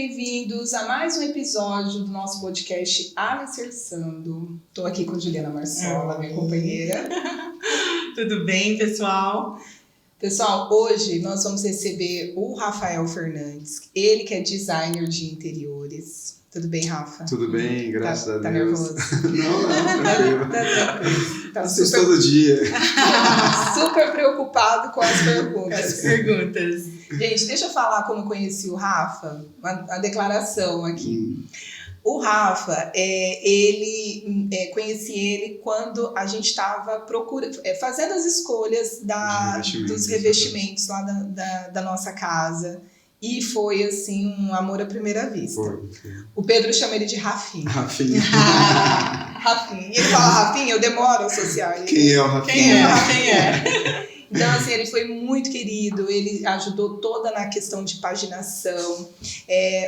bem-vindos a mais um episódio do nosso podcast Alicerçando. Estou aqui com Juliana Marsola, minha companheira. Tudo bem, pessoal? Pessoal, hoje nós vamos receber o Rafael Fernandes, ele que é designer de interiores. Tudo bem, Rafa? Tudo bem, graças a Deus. Tá nervoso? Não, tranquilo. Tá tranquilo. Tá Assisto todo dia. Super preocupado com as perguntas. Gente, deixa eu falar como eu conheci o Rafa, uma declaração aqui. O Rafa, conheci ele quando a gente estava fazendo as escolhas dos revestimentos lá da nossa casa. E foi, assim, um amor à primeira vista. Foi. O Pedro chama ele de Rafinha. Rafinha. Rafinha. E ele fala Rafinha, eu demoro a associar ele. Quem é o Rafinha? Quem é? Então, assim, ele foi muito querido, ele ajudou toda na questão de paginação.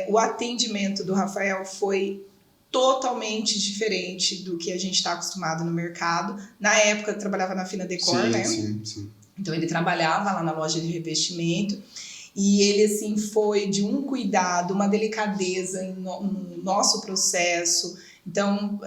O atendimento do Rafael foi totalmente diferente do que a gente está acostumado no mercado. Na época, eu trabalhava na Fina Decor, né? Sim. Então, ele trabalhava lá na loja de revestimento. E ele, assim, foi de um cuidado, uma delicadeza no nosso processo. Então,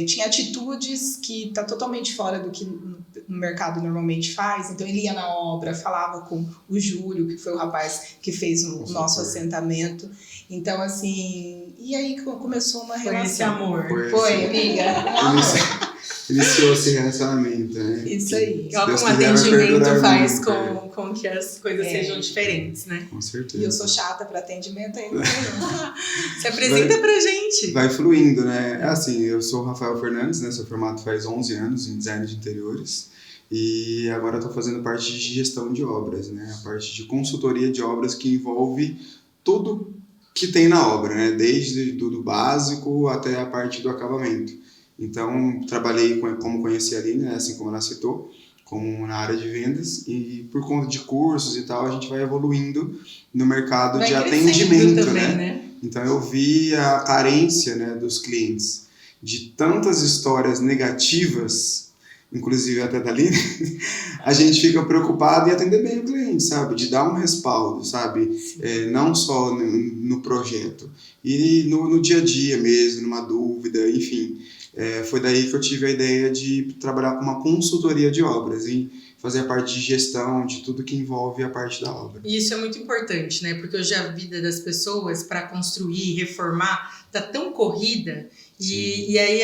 tinha atitudes que tá totalmente fora do que no mercado normalmente faz. Então, ele ia na obra, falava com o Júlio, que foi o rapaz que fez o nosso assentamento. Então, assim, e aí começou uma relação. Foi esse amor. Foi, amiga, um amor. Iniciou esse relacionamento, né? Isso aí. Olha como o atendimento faz com que as coisas sejam diferentes, né? Com certeza. E eu sou chata para atendimento ainda. Se apresenta pra gente. Vai fluindo, né? É assim, eu sou o Rafael Fernandes, né? Sou formado faz 11 anos em design de interiores. E agora estou fazendo parte de gestão de obras, né? A parte de consultoria de obras que envolve tudo que tem na obra, né? Desde do básico até a parte do acabamento. Então, trabalhei como conheci a Aline, né, assim como ela citou, como na área de vendas, e por conta de cursos e tal, a gente vai evoluindo no mercado de atendimento, também, né? Então, eu vi a carência, né, dos clientes de tantas histórias negativas, inclusive até da Aline, a gente fica preocupado em atender bem o cliente, sabe? De dar um respaldo, sabe? Não só no projeto, e no dia a dia mesmo, numa dúvida, enfim. Foi daí que eu tive a ideia de trabalhar com uma consultoria de obras e fazer a parte de gestão de tudo que envolve a parte da obra. E isso é muito importante, né? Porque hoje a vida das pessoas para construir, reformar, tá tão corrida e aí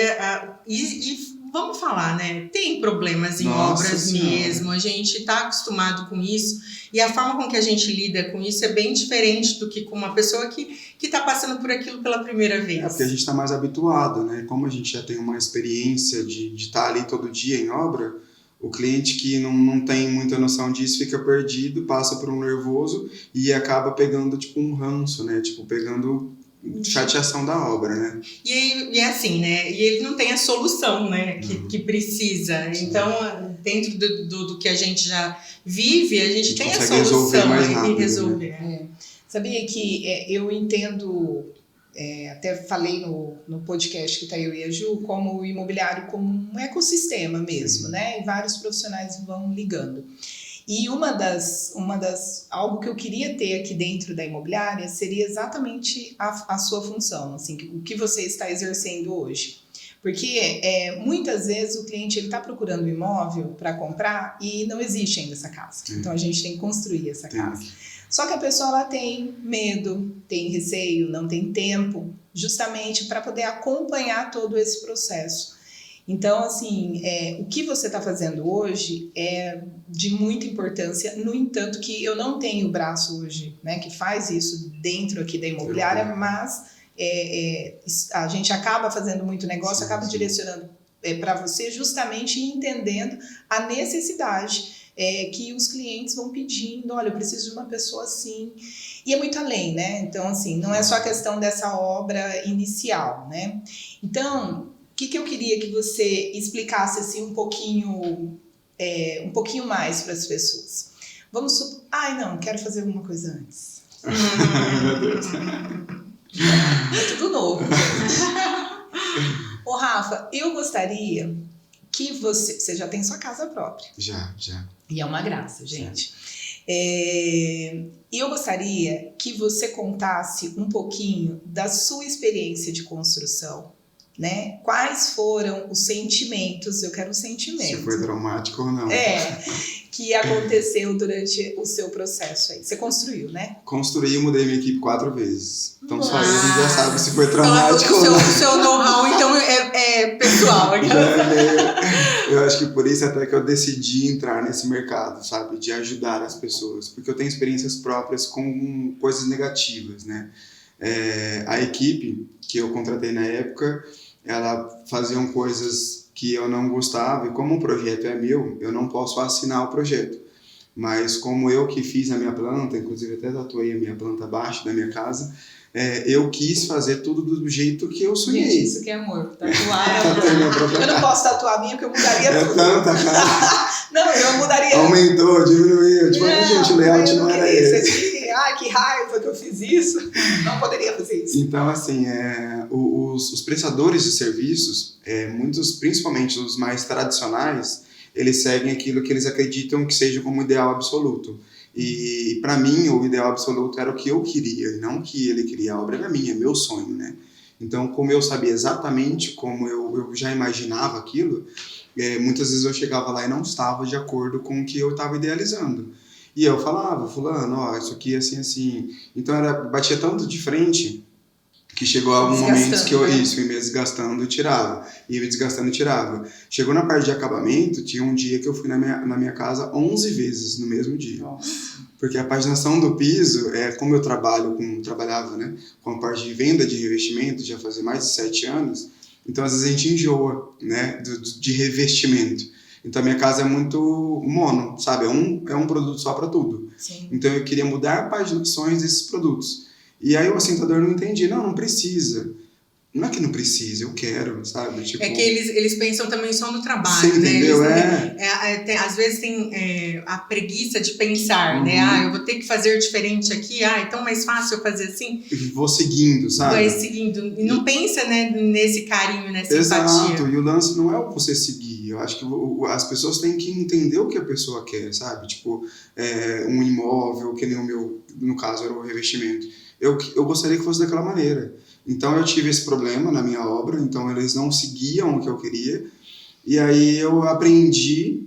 vamos falar, né? Tem problemas em obras mesmo, a gente tá acostumado com isso e a forma com que a gente lida com isso é bem diferente do que com uma pessoa que tá passando por aquilo pela primeira vez. Porque a gente está mais habituado, né? Como a gente já tem uma experiência de estar ali todo dia em obra, o cliente que não tem muita noção disso fica perdido, passa por um nervoso e acaba pegando tipo um ranço, né? Tipo, pegando chateação da obra, né? E é assim, né? E ele não tem a solução, né? Que precisa. Sim. Então, dentro do que a gente já vive, a gente tem a solução mais rápido, de resolver. Né? Sabia que eu entendo, até falei no podcast que tá eu e a Ju, como o imobiliário como um ecossistema mesmo, né? E vários profissionais vão ligando. E algo que eu queria ter aqui dentro da imobiliária seria exatamente a sua função, assim, o que você está exercendo hoje. Porque muitas vezes o cliente está procurando um imóvel para comprar e não existe ainda essa casa. Então a gente tem que construir essa casa. Só que a pessoa ela tem medo, tem receio, não tem tempo, justamente para poder acompanhar todo esse processo. Então, assim, o que você está fazendo hoje é de muita importância, no entanto que eu não tenho o braço hoje, né, que faz isso dentro aqui da imobiliária, mas a gente acaba fazendo muito negócio, acaba direcionando para você justamente entendendo a necessidade que os clientes vão pedindo, olha, eu preciso de uma pessoa assim, e é muito além, né? Então, assim, não é só a questão dessa obra inicial, né? Então, o que eu queria que você explicasse assim um pouquinho mais para as pessoas. Vamos supor, não, quero fazer alguma coisa antes. É tudo novo. Ô Rafa, eu gostaria que você já tem sua casa própria. Já. E é uma graça, gente. E eu gostaria que você contasse um pouquinho da sua experiência de construção, né? Quais foram os sentimentos, eu quero um sentimento. Se foi traumático ou não. Que aconteceu durante o seu processo aí. Você construiu, né? Construí e mudei minha equipe 4 vezes. Então só aí a gente já sabe se foi traumático então, ou não. O seu know-how, então, é pessoal. Eu acho que por isso até que eu decidi entrar nesse mercado, sabe? De ajudar as pessoas. Porque eu tenho experiências próprias com coisas negativas, né? A equipe que eu contratei na época, ela faziam coisas que eu não gostava, e como o projeto é meu, eu não posso assinar o projeto. Mas como eu que fiz a minha planta, inclusive até tatuei a minha planta abaixo da minha casa, eu quis fazer tudo do jeito que eu sonhei. Gente, isso que é amor. Tatuar Eu não posso tatuar a minha, porque eu mudaria tudo. Tanta, cara. Não, eu mudaria. Aumentou, diminuiu. Tipo, gente, o layout não era esse. Ai, que raiva que eu fiz isso. Não poderia fazer isso. Então, assim, os prestadores de serviços, muitos, principalmente os mais tradicionais, eles seguem aquilo que eles acreditam que seja como ideal absoluto. E, para mim, o ideal absoluto era o que eu queria, e não o que ele queria. A obra era minha, meu sonho, né? Então, como eu sabia exatamente como eu já imaginava aquilo, muitas vezes eu chegava lá e não estava de acordo com o que eu estava idealizando. E eu falava, fulano, ó, isso aqui é assim, assim. Então, batia tanto de frente que chegou a algum momento que eu ia me desgastando e tirava. Ia me desgastando e tirava. Chegou na parte de acabamento, tinha um dia que eu fui na minha casa 11 vezes no mesmo dia. Nossa. Porque a paginação do piso, como eu trabalhava, né, com a parte de venda de revestimento, já fazia mais de 7 anos, então às vezes a gente enjoa, né, de revestimento. Então a minha casa é muito mono, sabe? É um produto só para tudo. Sim. Então eu queria mudar paginações desses produtos. E aí o assentador não entendia, não precisa. Não é que não precisa, eu quero, sabe? Tipo, é que eles pensam também só no trabalho, você entendeu? né? Às vezes tem a preguiça de pensar, né? Eu vou ter que fazer diferente aqui, então mais fácil eu fazer assim. Vou seguindo, sabe? Vai seguindo. E não pensa, né, nesse carinho, nessa Exato, empatia. E o lance não é o você seguir. Eu acho que as pessoas têm que entender o que a pessoa quer, sabe? Tipo, um imóvel, que nem o meu, no caso, era o revestimento. Eu gostaria que fosse daquela maneira. Então eu tive esse problema na minha obra, então eles não seguiam o que eu queria, e aí eu aprendi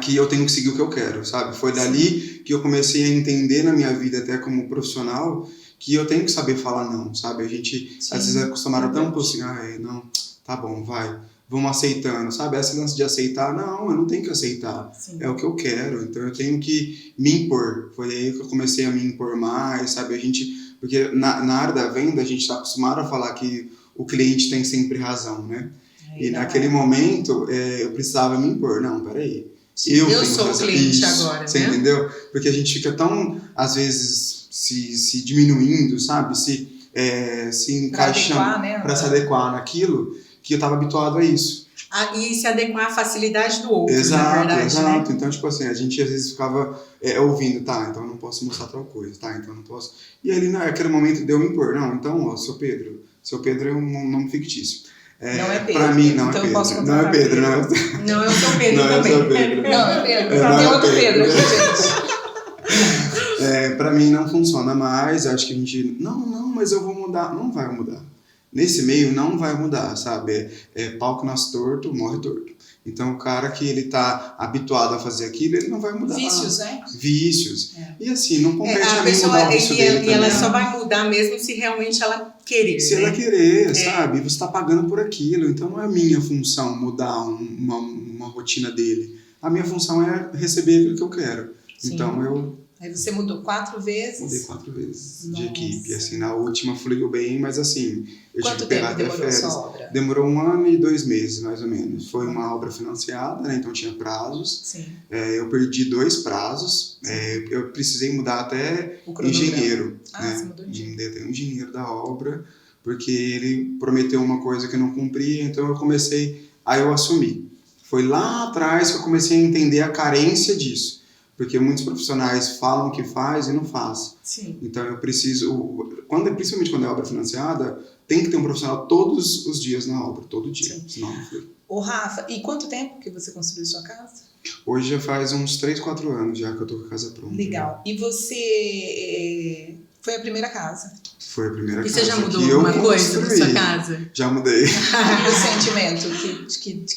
que eu tenho que seguir o que eu quero, sabe? Foi dali que eu comecei a entender na minha vida, até como profissional, que eu tenho que saber falar não, sabe? A gente às vezes é acostumado tanto assim, não, tá bom, vai, vamos aceitando, sabe? Esse lance de aceitar, não, eu não tenho que aceitar, é o que eu quero, então eu tenho que me impor. Foi aí que eu comecei a me impor mais, sabe? Porque na área da venda a gente está acostumado a falar que o cliente tem sempre razão, né? E naquele momento eu precisava me impor. Não, peraí. Eu sou o cliente agora, você né? entendeu? Porque a gente fica tão, às vezes, se diminuindo, sabe? Se encaixando para se adequar naquilo, que eu estava habituado a isso. E se adequar à facilidade do outro, exato, na verdade, exato. né? Então, tipo assim, a gente às vezes ficava ouvindo, tá, então eu não posso mostrar tal coisa, tá, então eu não posso... E ali, naquele momento, deu me impor. Não, então, ó, seu Pedro é um nome fictício. Não é Pedro. Pra mim, não então é Pedro. Eu posso não é Pedro, não é... Não, eu sou Pedro não, também. Eu sou Pedro. Não, é Pedro. Tem outro Pedro aqui, gente. Pra mim não funciona mais, eu acho que a gente... Não, mas eu vou mudar. Não vai mudar. Nesse meio não vai mudar, sabe? Pau que nasce torto, morre torto. Então o cara que ele tá habituado a fazer aquilo, ele não vai mudar. Vícios, né? Vícios. E assim, não compete a mim pessoa, mudar o vício dele também. E ela só vai mudar mesmo se realmente ela querer. Se ela querer, sabe? Você tá pagando por aquilo. Então não é minha função mudar uma rotina dele. A minha função é receber aquilo que eu quero. Sim. Então Aí você mudou 4 vezes? Mudei 4 vezes. Nossa. De equipe. Assim, na última fluiu bem, mas assim, eu tive que pegar até férias. Quanto tempo demorou sua obra? Demorou 1 ano e 2 meses, mais ou menos. Foi uma obra financiada, né? Então tinha prazos. Sim. Eu perdi 2 prazos. Eu precisei mudar até engenheiro. Você mudou de engenheiro. Mudei até o engenheiro da obra, porque ele prometeu uma coisa que não cumpria, então eu assumi. Foi lá atrás que eu comecei a entender a carência disso. Porque muitos profissionais falam que faz e não faz. Sim. Então eu preciso, principalmente quando é obra financiada, tem que ter um profissional todos os dias na obra, todo dia, senão não flui. Ô Rafa, e quanto tempo que você construiu sua casa? Hoje já faz uns 3, 4 anos já que eu tô com a casa pronta. Legal. E você foi a primeira casa? Foi a primeira casa. E você já mudou que alguma eu coisa na construí. sua casa? Já mudei. E o sentimento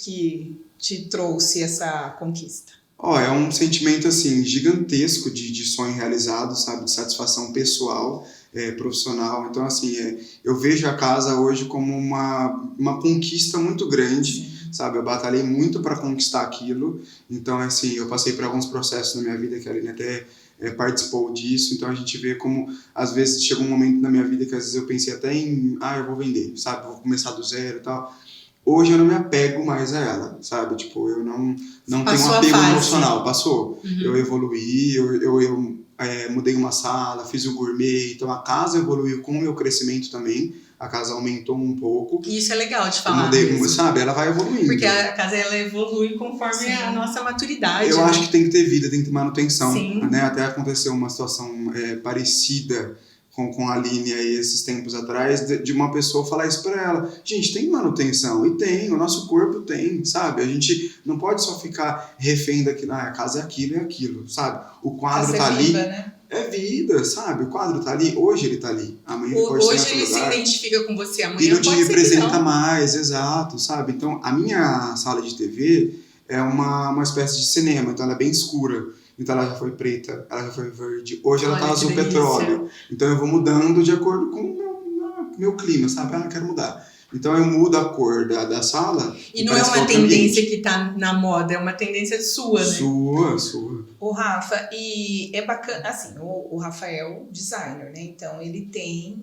que te trouxe essa conquista? É um sentimento, assim, gigantesco de sonho realizado, sabe? De satisfação pessoal, profissional. Então, assim, eu vejo a casa hoje como uma conquista muito grande, sabe? Eu batalhei muito para conquistar aquilo. Então, assim, eu passei por alguns processos na minha vida que a Aline até participou disso. Então, a gente vê como, às vezes, chegou um momento na minha vida que, às vezes, eu pensei até em, eu vou vender, sabe? Vou começar do zero e tal. Hoje eu não me apego mais a ela, sabe? Tipo, eu não tenho um apego emocional. Passou. Uhum. Eu evoluí, eu mudei uma sala, fiz o gourmet. Então a casa evoluiu com o meu crescimento também. A casa aumentou um pouco. E isso é legal de falar. Mudei, sabe? Ela vai evoluindo. Porque a casa ela evolui conforme a nossa maturidade. Eu acho que tem que ter vida, tem que ter manutenção. Sim. Né? Até aconteceu uma situação parecida com a Aline aí esses tempos atrás, de uma pessoa falar isso pra ela. Gente, tem manutenção, e tem, o nosso corpo tem, sabe? A gente não pode só ficar refém daquilo, a casa é aquilo, sabe? O quadro tá ali, viva, né? é vida, sabe? O quadro tá ali, hoje ele tá ali, amanhã ele pode hoje estar em ele outro se lugar. identifica com você, amanhã E não te pode ser que representa não. mais, exato, sabe? Então, a minha sala de TV é uma espécie de cinema, então ela é bem escura. Então ela já foi preta, ela já foi verde, hoje ela tá azul petróleo. Então eu vou mudando de acordo com o meu clima, sabe? Eu quero mudar. Então eu mudo a cor da sala. E não é uma tendência que tá na moda, é uma tendência sua, né? Sua. O Rafa, e é bacana, assim, o Rafael, designer, né? Então ele tem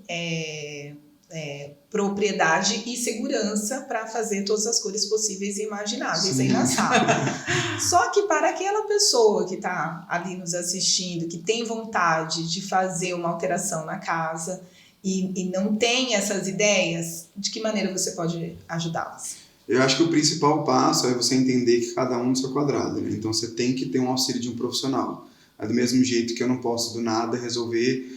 propriedade e segurança para fazer todas as cores possíveis e imagináveis aí na sala. Só que para aquela pessoa que está ali nos assistindo, que tem vontade de fazer uma alteração na casa e não tem essas ideias, de que maneira você pode ajudá-las? Eu acho que o principal passo é você entender que cada um no seu quadrado, né? Então você tem que ter um auxílio de um profissional. Do mesmo jeito que eu não posso do nada resolver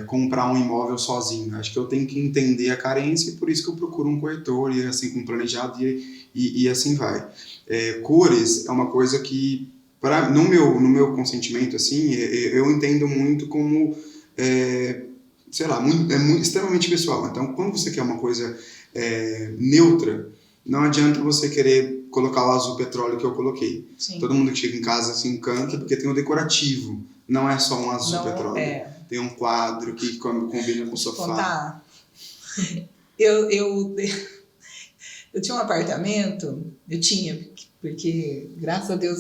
comprar um imóvel sozinho. Acho que eu tenho que entender a carência e por isso que eu procuro um corretor e assim com planejado e assim vai. Cores é uma coisa que no meu consentimento assim eu entendo muito como sei lá, extremamente pessoal. Então quando você quer uma coisa neutra, não adianta você querer colocar o azul petróleo que eu coloquei. Sim. Todo mundo que chega em casa se encanta porque tem o decorativo. Não é só um azul petróleo. Tem um quadro que combina com o sofá. Eu tinha um apartamento, porque graças a Deus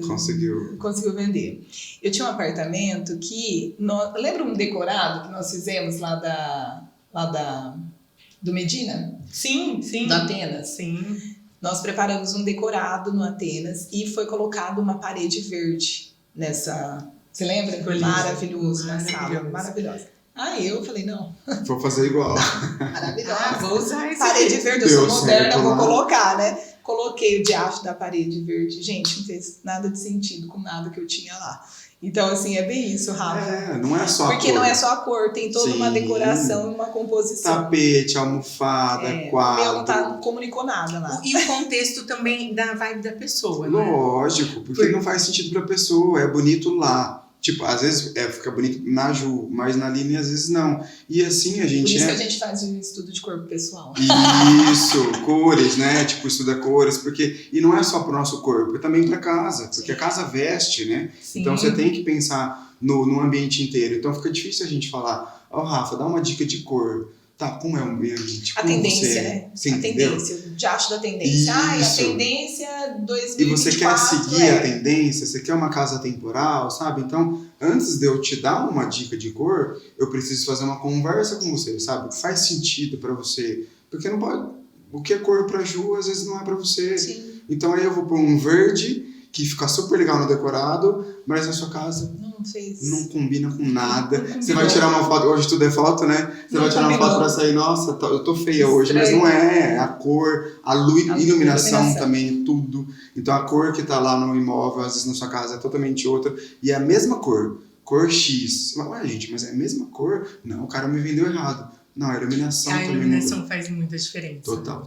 conseguiu vender. Eu tinha um apartamento que... lembra um decorado que nós fizemos lá do Medina? Sim. Do Atenas? Sim. Nós preparamos um decorado no Atenas e foi colocado uma parede verde nessa... Você lembra? Maravilhoso na sala. Maravilhosa. Eu falei, não. Vou fazer igual. Maravilhosa. Vou usar esse parede verde, eu sou moderna, vou colocar, né? Coloquei o diacho da parede verde. Gente, não fez nada de sentido com nada que eu tinha lá. Então, assim, é bem isso, Rafa. Não é só Porque não é só a cor, tem toda uma decoração e uma composição. Tapete, almofada, quadro. O meu não comunicou nada lá. E o contexto também da vibe da pessoa, né? Lógico, porque não faz sentido pra pessoa, é bonito lá. Tipo, às vezes fica bonito na Ju, mas na Aline às vezes não. E assim a gente... Por isso que a gente faz o estudo de corpo pessoal. Isso, cores, né? Tipo, estuda cores, porque... E não é só pro nosso corpo, é também pra casa, porque a casa veste, né? Sim. Então você tem que pensar no ambiente inteiro. Então fica difícil a gente falar, Rafa, dá uma dica de cor. Tá, como é o ambiente? A tendência, né? Você a tendência, o diacho da tendência. A tendência 2024 E você quer seguir a tendência, você quer uma casa temporal, sabe? Então, antes de eu te dar uma dica de cor, eu preciso fazer uma conversa com você, sabe? Faz sentido pra você. Porque não pode... O que é cor pra Ju, às vezes não é pra você. Sim. Então aí eu vou pôr um verde, que fica super legal no decorado, mas na sua casa não combina com nada. Você vai tirar uma foto, hoje tudo é foto, né? Você vai tirar uma foto pra sair, nossa, eu tô feia hoje, mas não é. A cor, a luz, iluminação também, tudo. Então a cor que tá lá no imóvel, às vezes na sua casa é totalmente outra, e é a mesma cor X. Você fala, gente, mas é a mesma cor? Não, o cara me vendeu errado. Não, a iluminação também. A iluminação faz muita diferença. Total.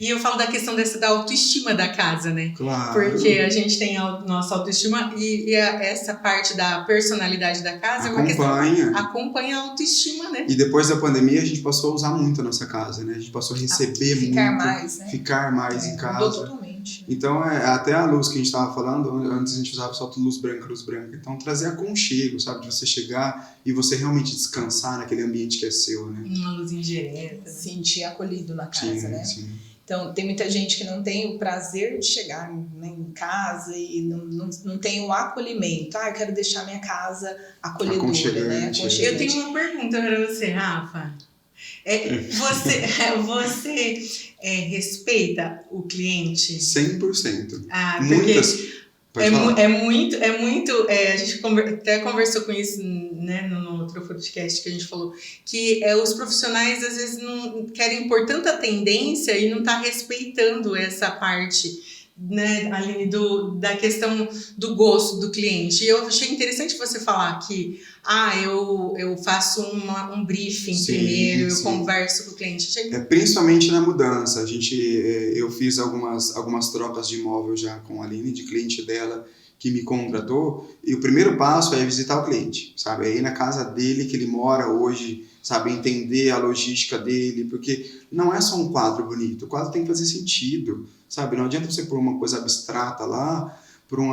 E eu falo da questão da autoestima da casa, né? Claro. Porque a gente tem a nossa autoestima e essa parte da personalidade da casa é uma questão... Acompanha a autoestima, né? E depois da pandemia a gente passou a usar muito a nossa casa, né? A gente passou a receber muito. Ficar mais, né? Ficar mais em casa. Mudou totalmente. Então, até a luz que a gente estava falando, antes a gente usava só luz branca. Então, trazer aconchego, sabe? De você chegar e você realmente descansar naquele ambiente que é seu, né? Uma luz indireta. Sentir acolhido na casa, Sim, né? sim. Então, tem muita gente que não tem o prazer de chegar, né, em casa e não tem o acolhimento. Eu quero deixar minha casa acolhedora, né? Aconchegante. Eu tenho uma pergunta para você, Rafa. Você respeita o cliente? 100%. Porque é muito. A gente até conversou com isso, né, no outro podcast que a gente falou, que os profissionais às vezes não querem pôr tanta tendência e não tá respeitando essa parte, né, Aline, da questão do gosto do cliente. E eu achei interessante você falar que eu faço um briefing primeiro, eu converso com o cliente. Principalmente na mudança. Eu fiz algumas trocas de imóvel já com a Aline, de cliente dela que me contratou, e o primeiro passo é visitar o cliente, sabe? É ir na casa dele que ele mora hoje, sabe? Entender a logística dele, porque não é só um quadro bonito, o quadro tem que fazer sentido, sabe? Não adianta você pôr uma coisa abstrata lá,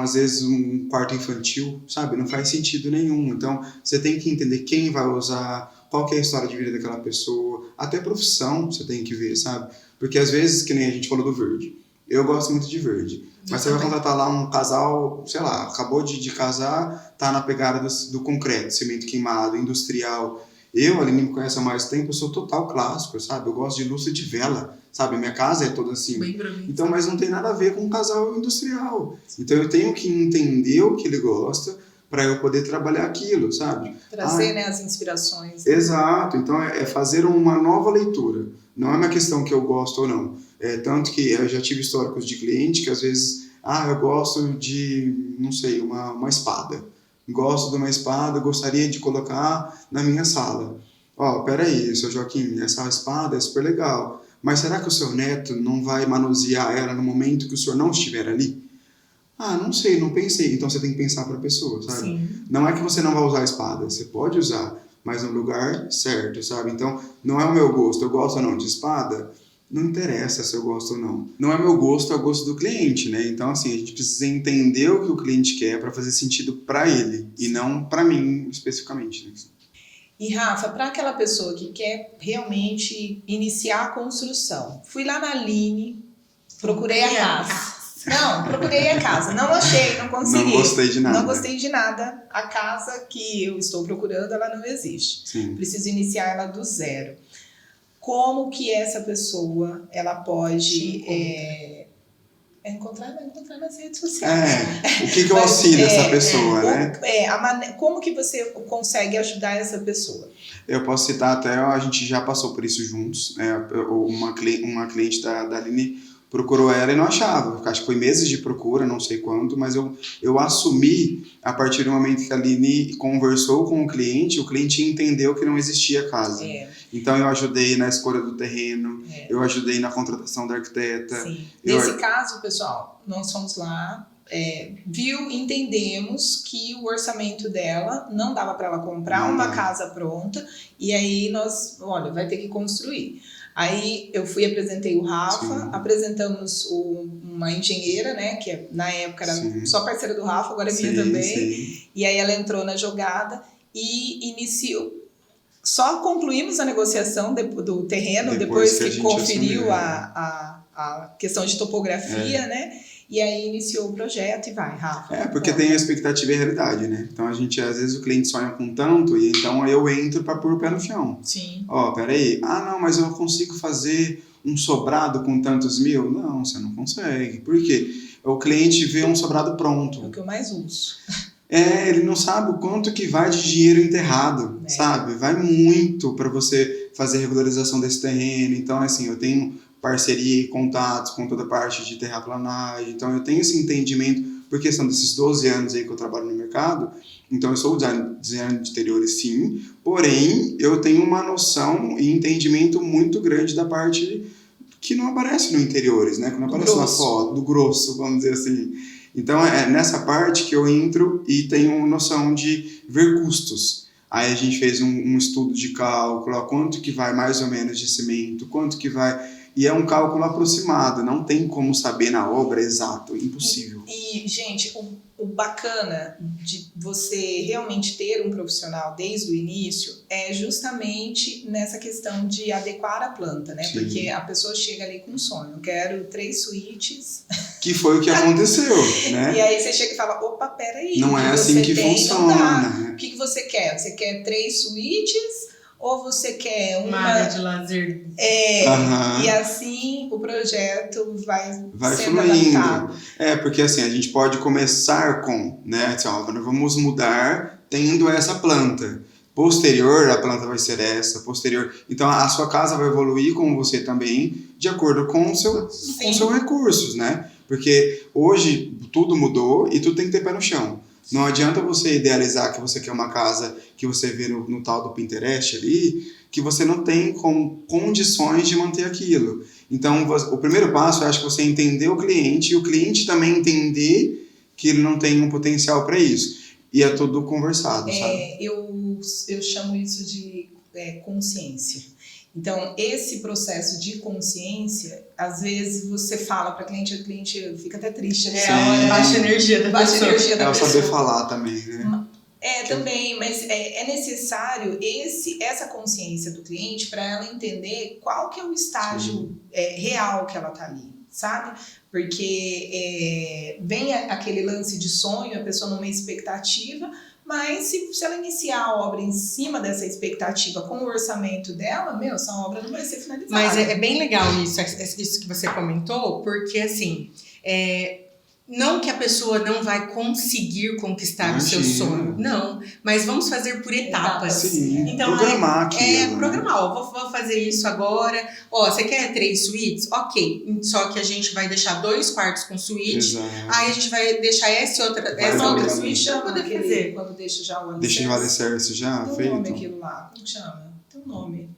às vezes um quarto infantil, sabe? Não faz sentido nenhum. Então, você tem que entender quem vai usar, qual que é a história de vida daquela pessoa, até profissão você tem que ver, sabe? Porque às vezes, que nem a gente falou do verde, eu gosto muito de verde, mas você vai contratar lá um casal, sei lá, acabou de casar, tá na pegada do concreto, cimento queimado, industrial. Eu, a Aline me conhece há mais tempo, eu sou total clássico, sabe? Eu gosto de lustre de vela, sabe? Minha casa é toda assim. Bem pra mim. Então, mas não tem nada a ver com um casal industrial. Então, eu tenho que entender o que ele gosta para eu poder trabalhar aquilo, sabe? Trazer, né, as inspirações. Exato. Então, é fazer uma nova leitura. Não é uma questão que eu gosto ou não. Tanto que eu já tive históricos de cliente que, às vezes, eu gosto de, não sei, uma espada. Gosto de uma espada, gostaria de colocar na minha sala. Peraí, seu Joaquim, essa espada é super legal, mas será que o seu neto não vai manusear ela no momento que o senhor não estiver ali? Não sei, não pensei. Então você tem que pensar para a pessoa, sabe? Sim. Não é que você não vai usar a espada, você pode usar, mas no lugar certo, sabe? Então, não é o meu gosto, eu gosto ou não de espada, não interessa se eu gosto ou não. Não é meu gosto, é o gosto do cliente, né? Então, assim, a gente precisa entender o que o cliente quer para fazer sentido para ele e não para mim especificamente, né? E Rafa, para aquela pessoa que quer realmente iniciar a construção, fui lá na Aline, procurei a casa. Não, procurei a casa, não achei, não consegui. Não gostei de nada. Não gostei de nada. A casa que eu estou procurando, ela não existe. Sim. Preciso iniciar ela do zero. Como que essa pessoa, ela pode encontrar nas redes sociais. O que eu auxilio essa pessoa, né? Como que você consegue ajudar essa pessoa? Eu posso citar até, a gente já passou por isso juntos, uma cliente da Aline procurou ela e não achava, acho que foi meses de procura, não sei quanto, mas eu assumi a partir do momento que a Aline conversou com o cliente entendeu que não existia casa. Então eu ajudei na escolha do terreno, eu ajudei na contratação da arquiteta. Sim. Nesse caso, pessoal, nós fomos lá, entendemos que o orçamento dela não dava para ela comprar uma casa pronta, e aí vai ter que construir. Aí eu apresentei o Rafa, apresentamos uma engenheira, né, que na época era só parceira do Rafa, agora é minha também. Sim. E aí ela entrou na jogada e iniciou. Só concluímos a negociação do terreno, depois que conferiu a questão de topografia, né? E aí iniciou o projeto e vai, Rafa. Porque tem a expectativa e a realidade, né? Então às vezes o cliente sonha com tanto e então eu entro para pôr o pé no chão. Sim. Peraí, não, mas eu não consigo fazer um sobrado com tantos mil? Não, você não consegue. Por quê? O cliente vê um sobrado pronto. É o que eu mais uso. Ele não sabe o quanto que vai de dinheiro enterrado, sabe? Vai muito para você fazer a regularização desse terreno. Então, assim, eu tenho parceria e contatos com toda a parte de terraplanagem. Então, eu tenho esse entendimento, por questão desses 12 anos aí que eu trabalho no mercado. Então, eu sou designer de interiores, sim. Porém, eu tenho uma noção e entendimento muito grande da parte que não aparece no interiores, né? Que não aparece na foto, do grosso, vamos dizer assim. Então, é nessa parte que eu entro e tenho noção de ver custos. Aí a gente fez um estudo de cálculo, quanto que vai mais ou menos de cimento, quanto que vai... E é um cálculo aproximado, não tem como saber na obra exato, impossível. E gente, o bacana de você realmente ter um profissional desde o início é justamente nessa questão de adequar a planta, né? Sim. Porque a pessoa chega ali com um sonho, eu quero 3 suítes. Que foi o que aconteceu, né? E aí você chega e fala, opa, peraí. Não é assim que funciona. O que você quer? Você quer 3 suítes? Ou você quer uma área de lazer? E assim o projeto vai sendo fluindo. adaptado. Porque assim, a gente pode começar com, né, assim, ó, nós vamos mudar tendo essa planta. Posterior, a planta vai ser essa, posterior. Então, a sua casa vai evoluir com você também, de acordo com os seus recursos, né? Porque hoje tudo mudou e tudo tem que ter pé no chão. Não adianta você idealizar que você quer uma casa que você vê no tal do Pinterest ali, que você não tem condições de manter aquilo. Então, o primeiro passo é, acho que você entender o cliente e o cliente também entender que ele não tem um potencial para isso. E é tudo conversado, sabe? Eu chamo isso de consciência. Então, esse processo de consciência, às vezes você fala para o cliente fica até triste, né? Baixa energia da pessoa. É o saber falar também, né? Também, mas é necessário essa consciência do cliente para ela entender qual que é o estágio real que ela está ali, sabe? Porque vem aquele lance de sonho, a pessoa numa expectativa, mas se ela iniciar a obra em cima dessa expectativa com o orçamento dela, essa obra não vai ser finalizada. Mas é bem legal isso que você comentou, porque assim, não que a pessoa não vai conseguir conquistar o seu sonho, não, mas vamos fazer por etapas. Sim, então, programar aquilo. Programar, vou fazer isso agora. Você quer 3 suítes? Ok, só que a gente vai deixar 2 quartos com suíte, aí a gente vai deixar essa outra suíte para poder fazer. Quando deixa já o alicerce. Deixa o alicerce já feito? Tem um nome aquilo lá, como chama? Tem um nome.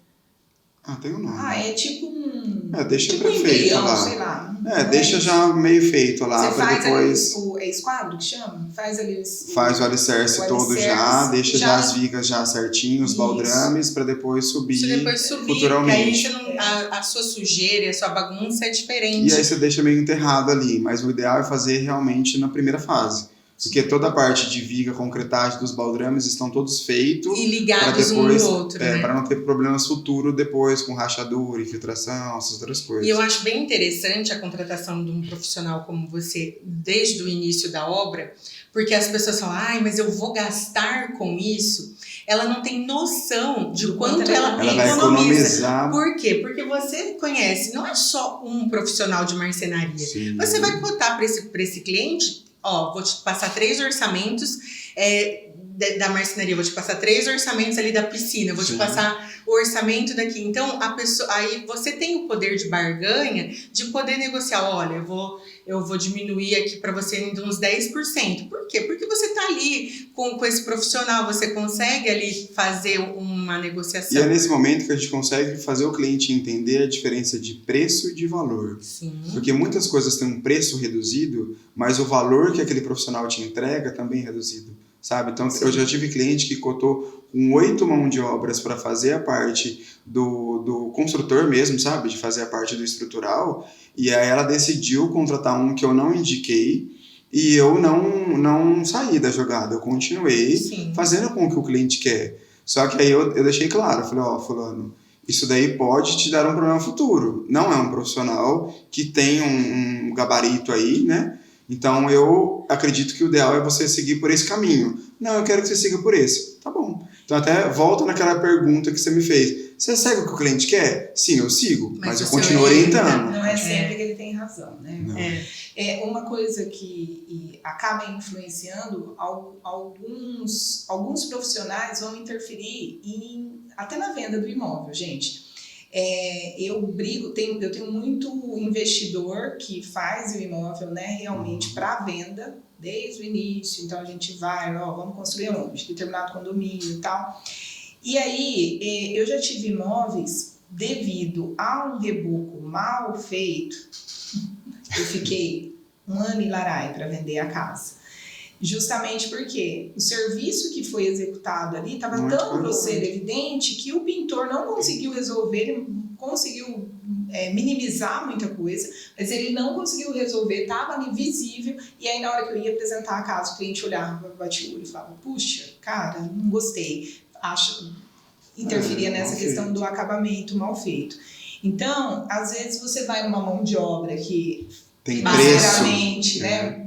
Tem um nome. É tipo um... deixa tipo prefeito um lá. sei lá. Deixa já meio feito lá. Você faz depois... ali esquadro que chama? Faz ali faz o alicerce todo já, deixa já as vigas já certinho, os baldrames, para depois subir futuramente. Porque aí a sua sujeira e a sua bagunça é diferente. E aí você deixa meio enterrado ali, mas o ideal é fazer realmente na primeira fase. Porque toda a parte de viga, concretagem dos baldrames estão todos feitos. E ligados depois, um no outro, né? Para não ter problemas futuros depois com rachadura, infiltração, essas outras coisas. E eu acho bem interessante a contratação de um profissional como você desde o início da obra, porque as pessoas falam, mas eu vou gastar com isso. Ela não tem noção de quanto ela vai economizar. Por quê? Porque você conhece, não é só um profissional de marcenaria. Sim. Você vai cotar para esse cliente, vou te passar 3 orçamentos da marcenaria, vou te passar 3 orçamentos ali da piscina, vou te passar o orçamento daqui. Então, aí você tem o poder de barganha de poder negociar. Olha, eu vou diminuir aqui para você em uns 10%. Por quê? Porque você está ali com esse profissional, você consegue ali fazer uma negociação. E é nesse momento que a gente consegue fazer o cliente entender a diferença de preço e de valor. Sim. Porque muitas coisas têm um preço reduzido, mas o valor que aquele profissional te entrega também é reduzido. Sabe? Então, eu já tive cliente que cotou com 8 mãos de obras para fazer a parte do construtor mesmo, sabe? De fazer a parte do estrutural. E aí ela decidiu contratar um que eu não indiquei e eu não saí da jogada. Eu continuei fazendo com o que o cliente quer. Só que aí eu deixei claro, eu falei, fulano, isso daí pode te dar um problema futuro. Não é um profissional que tem um gabarito aí, né? Então, eu acredito que o ideal é você seguir por esse caminho. Não, eu quero que você siga por esse. Tá bom. Então, até volta naquela pergunta que você me fez. Você segue o que o cliente quer? Sim, eu sigo, mas eu continuo orientando. Não é sempre que ele tem razão, né? É uma coisa que acaba influenciando, alguns profissionais vão interferir até na venda do imóvel, gente. Eu tenho muito investidor que faz o imóvel, né, realmente para venda desde o início. Então a gente vai, vamos construir onde? Determinado condomínio e tal. E aí eu já tive imóveis devido a um reboco mal feito, eu fiquei 1 ano e larai para vender a casa. Justamente porque o serviço que foi executado ali estava tão grosseiro, evidente, que o pintor não conseguiu resolver, ele conseguiu minimizar muita coisa, mas ele não conseguiu resolver, estava ali visível, e aí na hora que eu ia apresentar a casa, o cliente olhava, batia o olho e falava, puxa, cara, não gostei, interferia nessa questão do acabamento mal feito. Então, às vezes você vai numa mão de obra que tem financeiramente, né,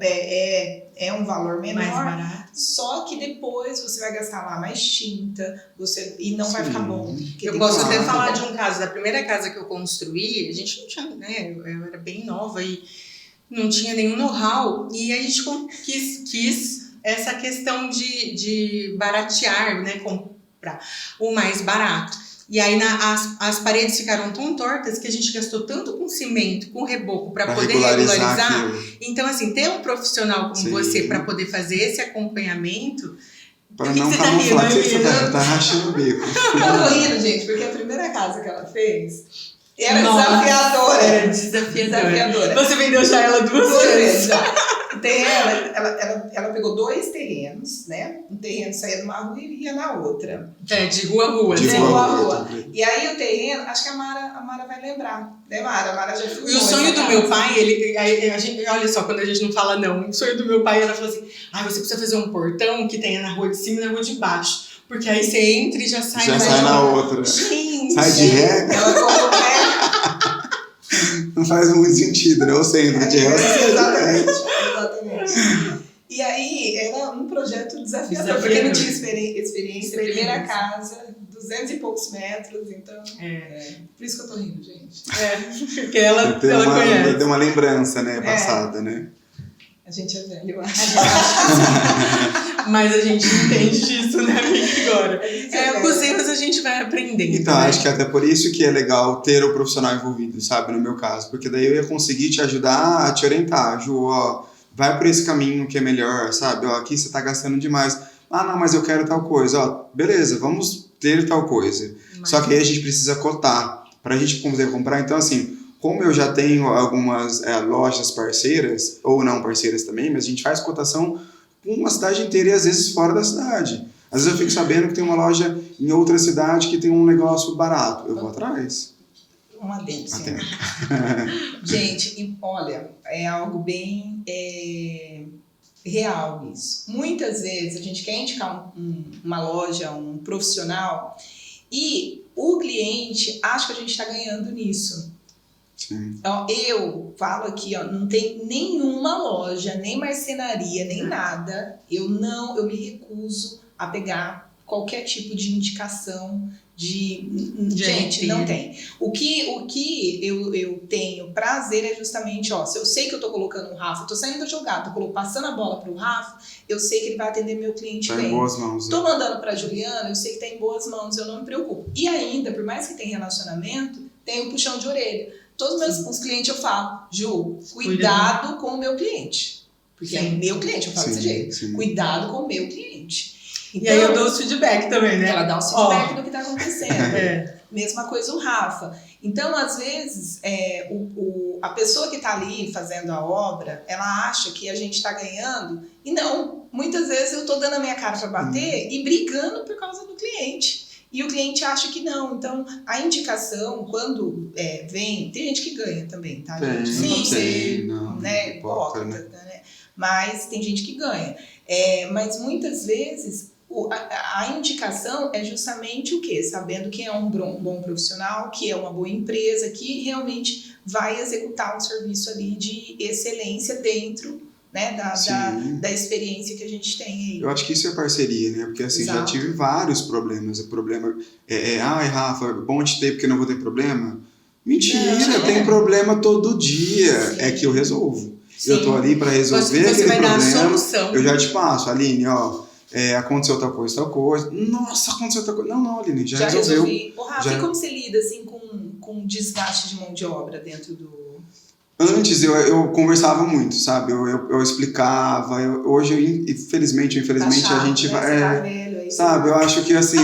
é um valor menor, mais barato. Só que depois você vai gastar lá mais tinta, e não vai ficar bom. Eu posso até falar de um caso, da primeira casa que eu construí, a gente não tinha, né, eu era bem nova e não tinha nenhum know-how, e a gente quis essa questão de baratear, né, comprar o mais barato. E aí as paredes ficaram tão tortas que a gente gastou tanto com cimento, com reboco, para poder regularizar. Então, assim, ter um profissional como você para poder fazer esse acompanhamento. Para não camuflar que você tá rachando o bico. Eu tô rindo, gente, porque a primeira casa que ela fez era desafiadora. Era desafiadora. Você vendeu já ela 2 vezes? Já. Ela pegou 2 terrenos, né? Um terreno saía de uma rua e ia na outra. De rua a rua. De rua a rua. E aí o terreno, acho que a Mara vai lembrar, né, Mara? A Mara já filmou. E o sonho do meu pai, olha só, quando a gente não fala não, o sonho do meu pai era falar assim, você precisa fazer um portão que tenha na rua de cima e na rua de baixo. Porque aí você entra e já sai na outra. Gente, sai de ré. Ela colocou não faz muito sentido, né? Ou você entra de ré. Exatamente. E aí era um projeto desafiador, porque não tinha experiência. Primeira casa, 200 e poucos metros, então. Por isso que eu tô rindo, gente. Porque ela conhece. Deu uma lembrança, né? Passada, né? A gente é velho, eu acho. Mas a gente entende disso, né, amiga, agora. Com os erros a gente vai aprendendo. Então, acho que até por isso que é legal ter o profissional envolvido, sabe, no meu caso. Porque daí eu ia conseguir te ajudar a te orientar. Ju, vai por esse caminho que é melhor, sabe? Aqui você tá gastando demais. Não, mas eu quero tal coisa. Beleza, vamos ter tal coisa. Só que aí a gente precisa cotar pra gente poder comprar. Então, assim, como eu já tenho algumas lojas parceiras, ou não parceiras também, mas a gente faz cotação com uma cidade inteira e às vezes fora da cidade. Às vezes eu fico sabendo que tem uma loja em outra cidade que tem um negócio barato. Eu vou atrás. Um adendo, sim. Gente, olha, é algo bem real isso. Muitas vezes a gente quer indicar uma loja, um profissional, e o cliente acha que a gente está ganhando nisso. Sim. Eu falo aqui, não tem nenhuma loja, nem marcenaria, nem nada. Eu me recuso a pegar qualquer tipo de indicação gente, não tem. O que eu tenho prazer é justamente, se eu sei que eu tô colocando um Rafa, eu tô saindo da jogada, tô passando a bola pro Rafa, eu sei que ele vai atender meu cliente bem. Tá em boas mãos. Tô mandando pra Juliana, eu sei que tá em boas mãos, eu não me preocupo. E ainda, por mais que tenha relacionamento, tem o puxão de orelha. Todos os clientes eu falo, Ju, cuidado com o meu cliente. Porque é meu cliente, eu falo desse jeito. Sim. Cuidado com o meu cliente. Então, e aí eu dou o feedback também, né? Ela dá o feedback do que está acontecendo. Mesma coisa o Rafa. Então, às vezes, a pessoa que está ali fazendo a obra, ela acha que a gente está ganhando. E não, muitas vezes eu estou dando a minha cara para bater e brigando por causa do cliente. E o cliente acha que não. Então, a indicação, quando vem... Tem gente que ganha também, tá, gente? Sim, né? Hipócrita, né? Mas tem gente que ganha. Mas muitas vezes... A indicação é justamente o quê? Sabendo que é um bom profissional, que é uma boa empresa, que realmente vai executar um serviço ali de excelência dentro, né, da experiência que a gente tem aí. Eu acho que isso é parceria, né? Porque assim, já tive vários problemas. O problema Rafa, é bom te ter porque não vou ter problema. Mentira, tem problema todo dia. Sim. É que eu resolvo. Sim. Eu tô ali para resolver aquele problema. Dar a solução. Eu já te passo, Aline, aconteceu tal coisa. Nossa, aconteceu tal coisa. Não, Aline, já resolveu. Resolvi. Rafa, e como você lida assim, com desgaste de mão de obra dentro do... Antes eu conversava muito, sabe? Eu explicava. Hoje, infelizmente, tá chato, a gente vai... sabe? Eu acho que assim,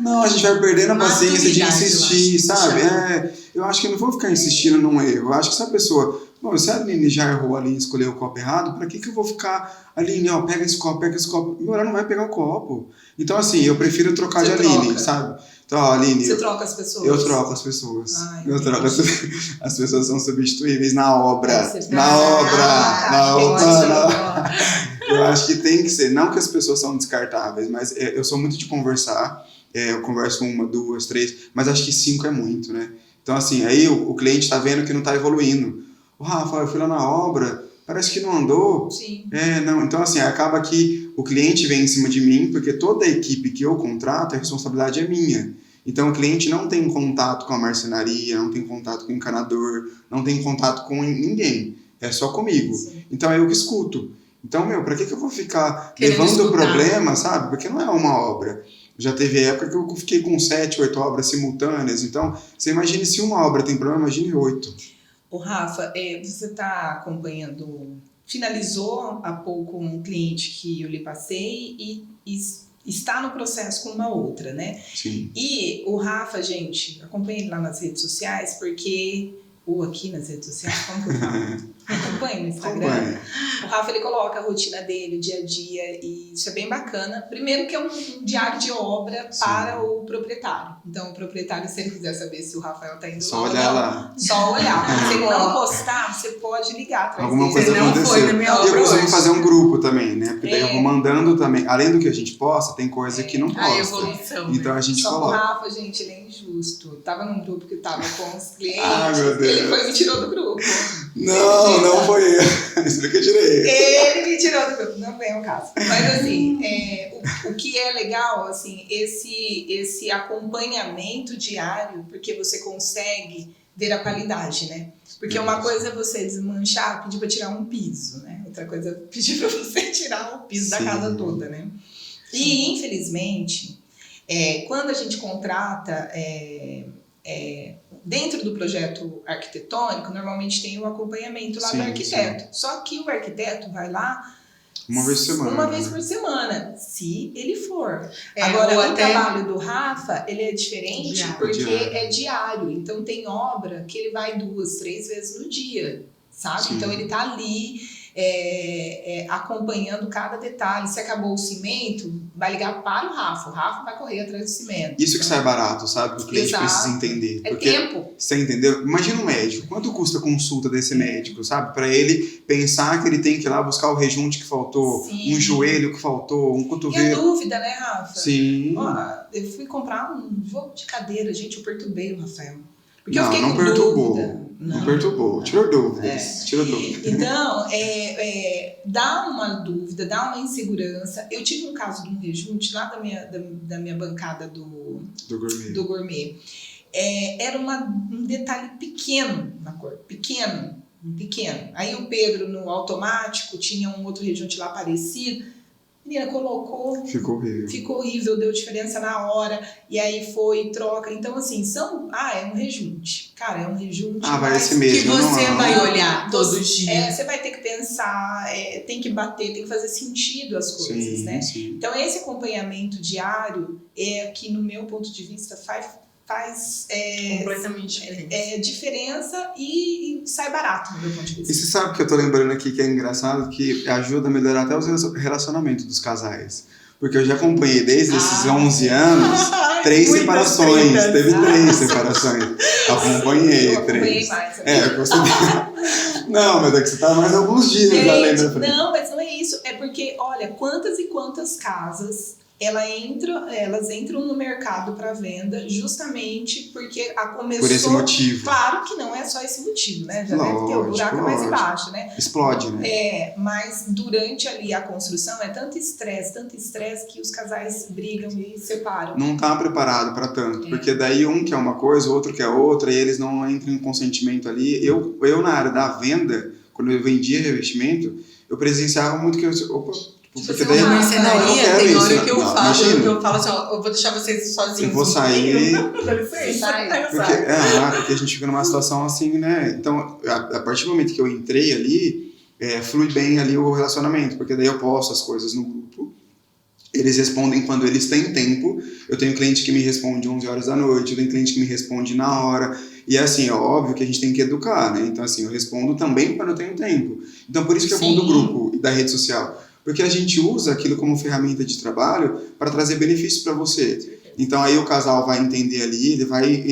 não, a gente vai perdendo a paciência de Maturidade, insistir, eu acho, sabe? Eu acho que eu não vou ficar insistindo num erro. Eu acho que se a pessoa, bom, se a Aline já errou ali e escolheu o copo errado, pra que eu vou ficar, Aline, ó, pega esse copo, ela não vai pegar o copo. Então, assim, eu prefiro trocar Você de Aline, troca. sabe? Então, ó, Aline, Você troca as pessoas? eu troco as pessoas. Ai, Eu troco as pessoas são substituíveis na obra. Você- Na obra. Na obra. Ótimo. Eu acho que tem que ser, não que as pessoas são descartáveis, mas eu sou muito de conversar, eu converso 1, 2, 3, mas acho que 5 é muito, né? Então, assim, aí o cliente tá vendo que não tá evoluindo. O Rafa, eu fui lá na obra, parece que não andou. Sim. Não, então, assim, acaba que o cliente vem em cima de mim, porque toda a equipe que eu contrato, a responsabilidade é minha. Então, o cliente não tem contato com a marcenaria, não tem contato com o encanador, não tem contato com ninguém. É só comigo. Sim. Então, é eu que escuto. Então, pra que eu vou ficar Querendo levando o escutar. problema, sabe? Porque não é uma obra. Já teve época que eu fiquei com 7, 8 obras simultâneas. Então, você imagine se uma obra tem problema, imagine 8. O Rafa, você está acompanhando, finalizou há pouco um cliente que eu lhe passei e está no processo com uma outra, né? Sim. E o Rafa, gente, acompanhe ele lá nas redes sociais, porque... Ou aqui nas redes sociais, como que eu falo? Acompanhe no Instagram. Acompanhe. O Rafa, ele coloca a rotina dele, o dia a dia, e isso é bem bacana. Primeiro que é um diário de obra Sim. para o proprietário. Então, o proprietário, se ele quiser saber se o Rafael está indo Só lá ou olhar não, lá. só olhar. Se ele não postar, você pode ligar atrás Alguma dele. coisa Ele não aconteceu. foi na minha E eu obra costumo hoje. fazer um grupo também, né? Porque daí eu É. vou mandando também. Além do que a gente posta, tem coisa que não A posta. evolução. Então a gente Só que o coloca. Rafa, gente, ele é injusto. Tava num grupo que tava com os clientes, Ai, meu Deus. ele foi e me tirou do grupo. Não foi eu. Explica direito. Ele me tirou do grupo, não vem ao caso. Mas assim, o que é legal, assim, esse acompanhamento diário, porque você consegue ver a qualidade, né? Porque uma coisa é você desmanchar, pedir para tirar um piso, né? Outra coisa é pedir para você tirar o piso da Sim. casa toda, né? E, infelizmente, quando a gente contrata dentro do projeto arquitetônico, normalmente tem o acompanhamento lá Sim, do arquiteto. Só que o arquiteto vai lá Uma vez por semana. uma vez né? por semana, se ele for. ou Agora, o até- trabalho do Rafa, ele é diferente Diário. porque Diário. é diário. Então, tem obra que ele vai 2, 3 vezes no dia, sabe? Sim. Então, ele tá ali acompanhando cada detalhe. Se acabou o cimento, vai ligar para o Rafa vai correr atrás do cimento. Isso que sai barato, sabe? Que o cliente Exato. precisa entender. É Porque tempo. você entendeu? Imagina um médico. Quanto custa a consulta desse médico, sabe? Para ele pensar que ele tem que ir lá buscar o rejunte que faltou, Sim. um joelho que faltou, um E a cotovelo. dúvida, né, Rafa? Sim. Ó, eu fui comprar um jogo de cadeira, gente, eu perturbei o Rafael. Porque eu Não, fiquei não com perturbou. dúvida. Não perturbou. Tirou dúvidas. Tirou dúvidas. Então, dá uma dúvida, dá uma insegurança. Eu tive um caso de um rejunte lá da minha bancada Do gourmet. do gourmet. Era um detalhe pequeno na cor, pequeno. Aí o Pedro, no automático, tinha um outro rejunte lá parecido. A menina colocou, Ficou horrível. ficou horrível, deu diferença na hora, e aí foi, troca. Então, assim, é um rejunte. Cara, é um rejunte. Vai mas esse mesmo. Que você não. vai olhar todos os dias. você vai ter que pensar, tem que bater, tem que fazer sentido as coisas, Sim, né? sim. Então, esse acompanhamento diário é que, no meu ponto de vista, faz Completamente diferente. diferença e sai barato, no meu ponto de E vista. você sabe que eu tô lembrando aqui que é engraçado, que ajuda a melhorar até os relacionamentos dos casais. Porque eu já acompanhei desde esses 11 anos 3 muitas separações. tretas. Teve 3 separações. Acompanhei Eu acompanhei 3. mais. Você... Não, mas é que você tá mais alguns dias além da Gente, frente. não, mas não é isso. É porque, olha, quantas e quantas casas elas entram no mercado para venda justamente porque começou... Por esse motivo. Claro que não é só esse motivo, né? Já deve ter o buraco mais embaixo, né? Explode, né? Mas durante ali a construção é tanto estresse que os casais brigam e separam. Não tá preparado para tanto. Porque daí um quer uma coisa, o outro quer outra, e eles não entram em consentimento ali. Eu na área da venda, quando eu vendia revestimento, eu presenciava muito que porque daí Na eu não marcenaria, quero tem hora isso. que eu Não, falo, imagina. eu falo assim, ó, eu vou deixar vocês sozinhos. Eu vou sair. Você sai. Porque a gente fica numa situação assim, né? Então, a partir do momento que eu entrei ali, flui bem ali o relacionamento, porque daí eu posto as coisas no grupo Eles respondem quando eles têm tempo. Eu tenho cliente que me responde 11 horas da noite, eu tenho cliente que me responde na hora. E assim, é óbvio que a gente tem que educar, né? Então assim, eu respondo também quando eu tenho tempo. Então por isso que é bom do grupo e da rede social. Porque a gente usa aquilo como ferramenta de trabalho para trazer benefícios para você. Então aí o casal vai entender ali, ele vai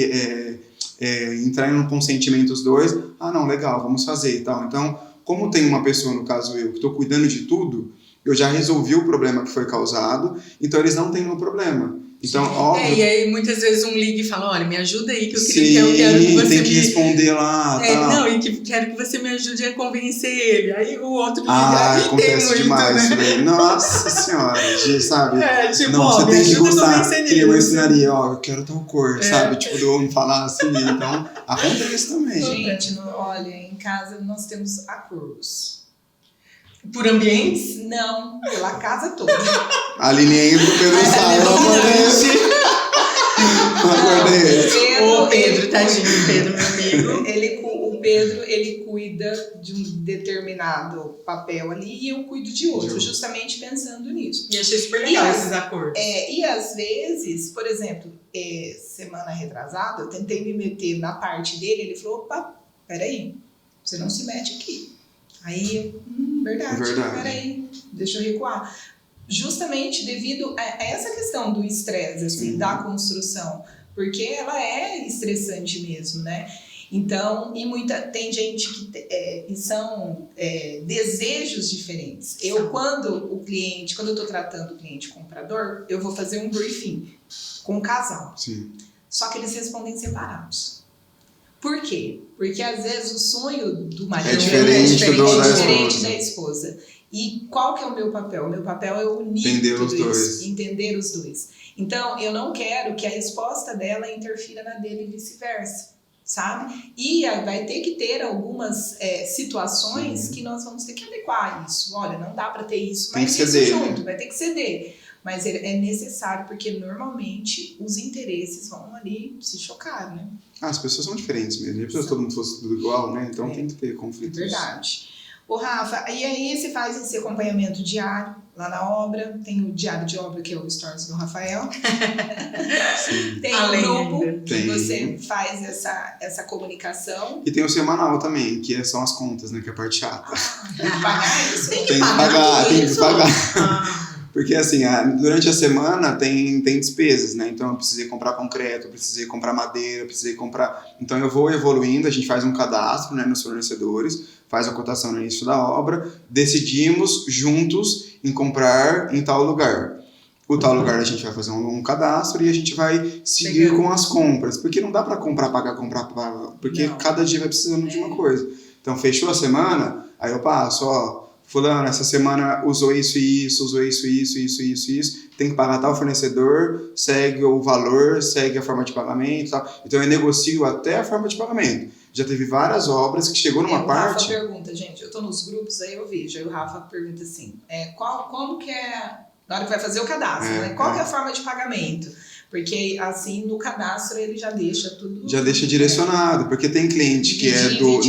entrar em um consentimento os dois. Ah, não, legal, vamos fazer e tal. Então, como tem uma pessoa, no caso eu, que estou cuidando de tudo, eu já resolvi o problema que foi causado, então eles não têm nenhum problema. Então, óbvio... e aí muitas vezes um liga e fala, olha, me ajuda aí que eu Sim, quero que você tem que responder lá, tá. Não, e que quero que você me ajude a convencer ele. Aí o outro liga, acontece muito, demais né? isso daí. Nossa senhora, sabe? Tipo, não, você tem que gostar, que eu nisso. ensinaria, eu quero tal cor, sabe? Tipo, do homem falar assim, então acontece também. Gente, olha, em casa nós temos acordos. Por ambientes? Não, pela casa toda. A Aline entra, o Pedro sai, eu acordei. Ô, Pedro, tadinho, Pedro, meu amigo. O Pedro, ele cuida de um determinado papel ali e eu cuido de outro, justamente pensando nisso. E achei super legal esses acordos. E às vezes, por exemplo, semana retrasada, eu tentei me meter na parte dele, ele falou, opa, peraí, você não se mete aqui. Aí eu, verdade, peraí, deixa eu recuar. Justamente devido a essa questão do estresse, assim, da construção, porque ela é estressante mesmo, né? Então, tem gente que são desejos diferentes. Quando eu estou tratando o cliente comprador, eu vou fazer um briefing com o casal. Sim. Só que eles respondem separados. Por quê? Porque às vezes o sonho do marido é diferente da esposa. E qual que é o meu papel? O meu papel é unir tudo isso, entender os dois. Então, eu não quero que a resposta dela interfira na dele e vice-versa, sabe? E vai ter que ter algumas situações que nós vamos ter que adequar isso. Olha, não dá para ter isso, mas isso junto, vai ter que ceder. Mas é necessário, porque normalmente os interesses vão ali se chocar, né? As pessoas são diferentes mesmo. Se todo mundo fosse tudo igual, né? Então tem que ter conflitos. Verdade. Ô, Rafa, e aí você faz esse acompanhamento diário lá na obra, tem o diário de obra, que é o Stories do Rafael. Sim. Tem o grupo que você faz essa comunicação. E tem o semanal também, que são as contas, né? Que é a parte chata. Tem que pagar isso? Tem que pagar. Porque assim, durante a semana tem despesas, né? Então eu precisei comprar concreto, eu precisei comprar madeira, eu precisei comprar... Então eu vou evoluindo, a gente faz um cadastro, né, nos fornecedores, faz a cotação no início da obra, decidimos juntos em comprar em tal lugar. O tal lugar a gente vai fazer um cadastro e a gente vai seguir com as compras. Porque não dá para comprar, pagar, porque cada dia vai precisando de uma coisa. Então fechou a semana, aí eu passo, fulano, essa semana usou isso e isso, usou isso, tem que pagar tal fornecedor, segue o valor, segue a forma de pagamento e tal. Então eu negocio até a forma de pagamento. Já teve várias obras que chegou numa parte... O Rafa pergunta, gente, eu tô nos grupos, aí eu vejo, aí o Rafa pergunta assim, como que é, na hora que vai fazer o cadastro, né? Qual que é a forma de pagamento? Porque assim, no cadastro ele já deixa tudo... Já deixa direcionado, porque tem cliente que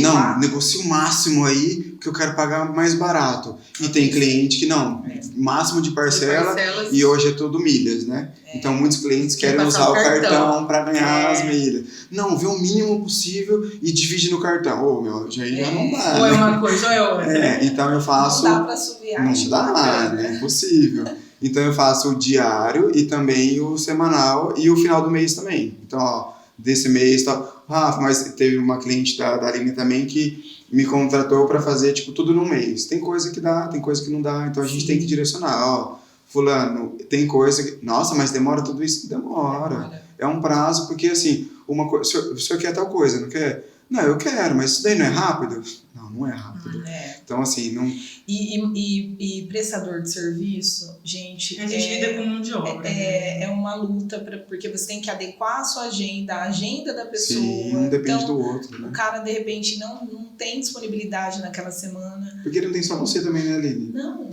não, negocia o máximo aí, que eu quero pagar mais barato. E tem cliente que não, máximo de parcela, e hoje é tudo milhas, né? Então muitos clientes querem usar o cartão para ganhar as milhas. Não, vê o mínimo possível e divide no cartão. Já não dá. Ou é uma coisa ou é outra. Então eu faço... Não dá para assoviar. Não dá nada, é impossível. Então eu faço o diário e também o semanal e o final do mês também. Então, desse mês, Rafa, mas teve uma cliente da Aline também que me contratou para fazer tipo tudo num mês. Tem coisa que dá, tem coisa que não dá, então a gente tem que direcionar. Fulano, tem coisa que... Nossa, mas demora tudo isso? Demora. É um prazo, porque assim, o senhor quer tal coisa, não quer? Não, eu quero, mas isso daí não é rápido? Não é rápido. Então, assim, não... E prestador de serviço, gente... A gente lida com mão de obra. É uma luta, porque você tem que adequar a sua agenda, a agenda da pessoa. Sim, um depende do outro, né? O cara, de repente, não tem disponibilidade naquela semana. Porque não tem só você também, né, Aline? Não.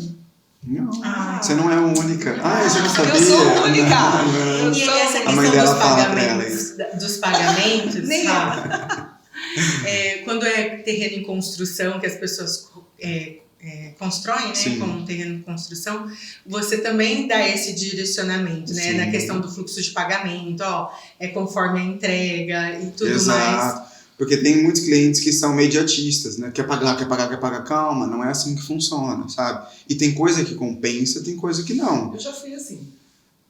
Você não é a única. Você não sabia? Eu sou única. E essa questão dos pagamentos, quando é terreno em construção, que as pessoas constrói, né, Sim. como um terreno de construção, você também dá esse direcionamento, né, Sim. na questão do fluxo de pagamento, é conforme a entrega e tudo mais. Exato. Porque tem muitos clientes que são imediatistas, né? Quer pagar. Calma, não é assim que funciona, sabe? E tem coisa que compensa, tem coisa que não. Eu já fui assim.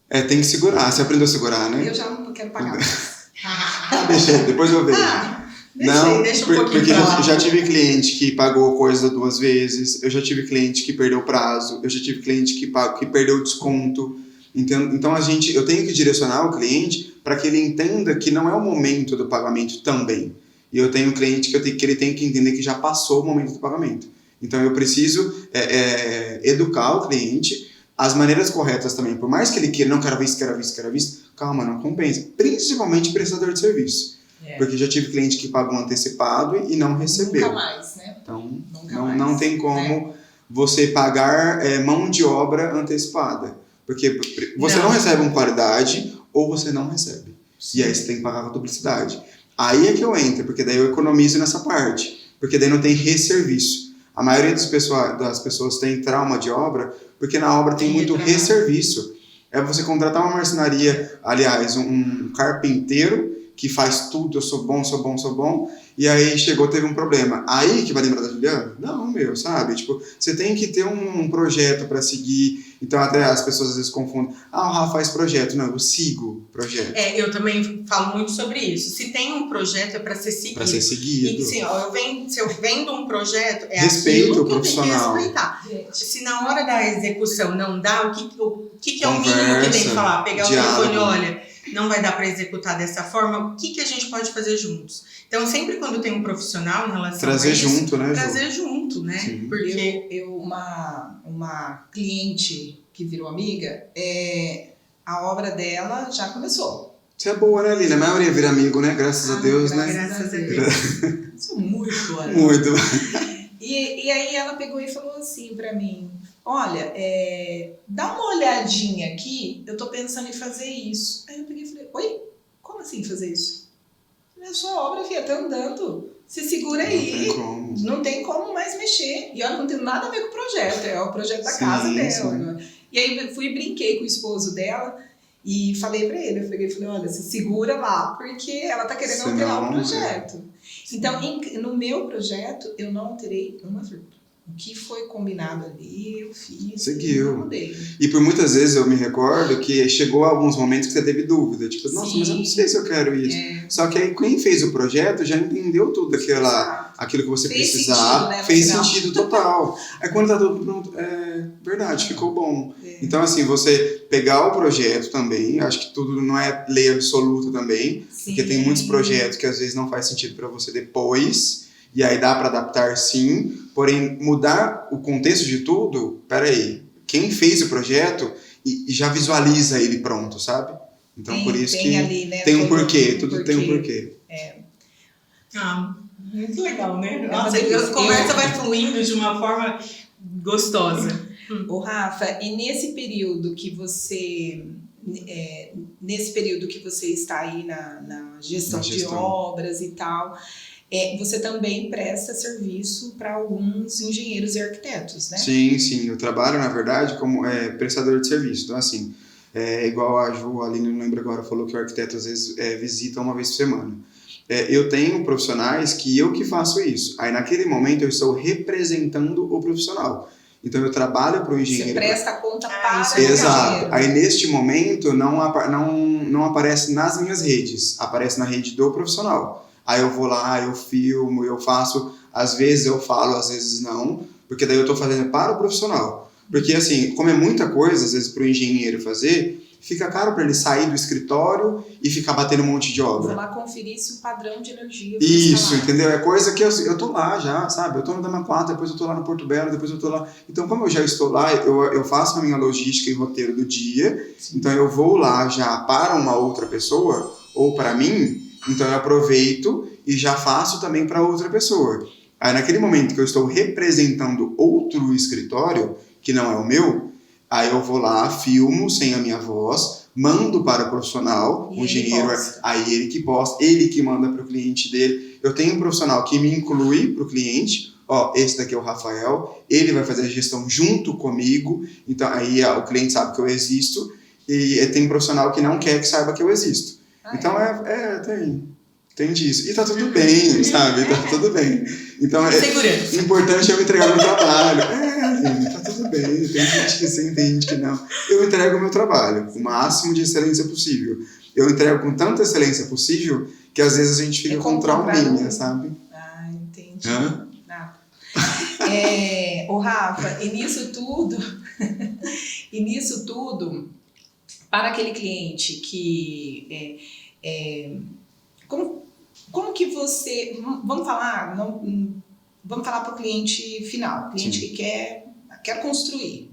Tem que segurar. Você aprendeu a segurar, né? Eu já não quero pagar. Deixa, depois eu vejo. Deixa um pouquinho porque pra lá. eu já tive cliente que pagou coisa 2 vezes, eu já tive cliente que perdeu prazo, eu já tive cliente que perdeu desconto. Então eu tenho que direcionar o cliente para que ele entenda que não é o momento do pagamento também. E eu tenho um cliente que ele tem que entender que já passou o momento do pagamento. Então eu preciso educar o cliente, as maneiras corretas também. Por mais que ele queira, não quero visto, calma, não compensa. Principalmente prestador de serviço. Porque já tive cliente que pagou antecipado e não recebeu. Nunca mais, né? Então Mais, não tem como você pagar mão de obra antecipada. Porque você não recebe uma qualidade ou você não recebe. Sim. E aí você tem que pagar a duplicidade. Aí é que eu entro, porque daí eu economizo nessa parte. Porque daí não tem resserviço. A maioria das pessoas tem trauma de obra, porque na obra tem muito resserviço. É você contratar uma marcenaria, aliás, um carpinteiro que faz tudo, eu sou bom, e aí teve um problema. Aí que vai lembrar da Juliana? Não, sabe? Tipo, você tem que ter um projeto para seguir. Então até as pessoas às vezes confundem. O Rafa faz projeto. Não, eu sigo projeto. Eu também falo muito sobre isso. Se tem um projeto, é para ser seguido. Para ser seguido. E sim, se eu vendo um projeto, respeito aquilo o profissional. Que eu tenho que respeitar. Se na hora da execução não dá, o que é o mínimo que tem que falar? Pegar diálogo. O telefone, olha, não vai dar para executar dessa forma, o que a gente pode fazer juntos? Então, sempre quando tem um profissional em relação trazer a isso... junto, né? Trazer junto, né? Sim. Porque uma cliente que virou amiga, a obra dela já começou. Você é boa, né, Lina? A maioria vira amigo, né? Graças a Deus, né? Graças a Deus. Sou muito boa. Muito. E aí ela pegou e falou assim pra mim, olha, dá uma olhadinha aqui, eu tô pensando em fazer isso. Aí eu peguei e falei, oi? Como assim fazer isso? A sua obra, filha, tá andando. Se segura aí. Não tem como mais mexer. E olha, não tem nada a ver com o projeto. É o projeto da casa dela. Sim. E aí fui e brinquei com o esposo dela e falei pra ele. Eu falei, olha, se segura lá, porque ela tá querendo alterar o projeto. Então, no meu projeto, eu não alterei uma vírgula. O que foi combinado ali, eu fiz. Seguiu. E por muitas vezes eu me recordo que chegou alguns momentos que você teve dúvida. Tipo, nossa, mas eu não sei se eu quero isso. Só que aí quem fez o projeto já entendeu tudo aquilo que você precisava. Sentido, né, fez sentido total. Aí quando tá tudo pronto, verdade, ficou bom. Então, assim, você pegar o projeto também, acho que tudo não é lei absoluta também. Sim. Porque tem muitos projetos que às vezes não faz sentido para você depois. E aí dá para adaptar sim, porém mudar o contexto de tudo, peraí, quem fez o projeto e já visualiza ele pronto, sabe? Então por isso que ali, né, tem um porquê, tudo tem um porquê. Muito legal, né? Nossa, a conversa vai fluindo de uma forma gostosa. Ô Rafa, e nesse período que você está aí na gestão de obras e tal, você também presta serviço para alguns engenheiros e arquitetos, né? Sim. Eu trabalho, na verdade, como prestador de serviço. Então, assim, igual a Ju, a Aline, não lembro agora, falou que o arquiteto às vezes visita uma vez por semana. Eu tenho profissionais que eu que faço isso. Aí, naquele momento, eu estou representando o profissional. Então, eu trabalho para o engenheiro. Você presta conta para o engenheiro. Exato. Aí, neste momento, não aparece nas minhas redes. Aparece na rede do profissional. Aí eu vou lá, eu filmo, eu faço, às vezes eu falo, às vezes não, porque daí eu estou fazendo para o profissional. Porque assim, como é muita coisa, às vezes para o engenheiro fazer, fica caro para ele sair do escritório e ficar batendo um monte de obra. Vou lá conferir se o padrão de energia... Isso, entendeu? É coisa que eu tô lá já, sabe? Eu tô no Dama 4, depois eu tô lá no Porto Belo, depois eu tô lá... Então, como eu já estou lá, eu faço a minha logística e roteiro do dia, então eu vou lá já para uma outra pessoa, ou para mim... Então eu aproveito e já faço também para outra pessoa. Aí naquele momento que eu estou representando outro escritório, que não é o meu, aí eu vou lá, filmo sem a minha voz, mando para o profissional, o engenheiro, aí ele que posta, ele que manda para o cliente dele. Eu tenho um profissional que me inclui para o cliente, ó, esse daqui é o Rafael, ele vai fazer a gestão junto comigo, então aí o cliente sabe que eu existo, e tem profissional que não quer que saiba que eu existo. Então tem disso. E tá tudo bem, sabe? Tá tudo bem. Então segurança. Importante eu entregar meu trabalho. Gente, tá tudo bem. Tem gente que sim, tem gente que não. Eu entrego o meu trabalho com o máximo de excelência possível. Eu entrego com tanta excelência possível que às vezes a gente fica com trauminha, sabe? Entendi. Hã? Ô Rafa, e nisso tudo, para aquele cliente que como que você, vamos falar para o cliente final, cliente que quer construir.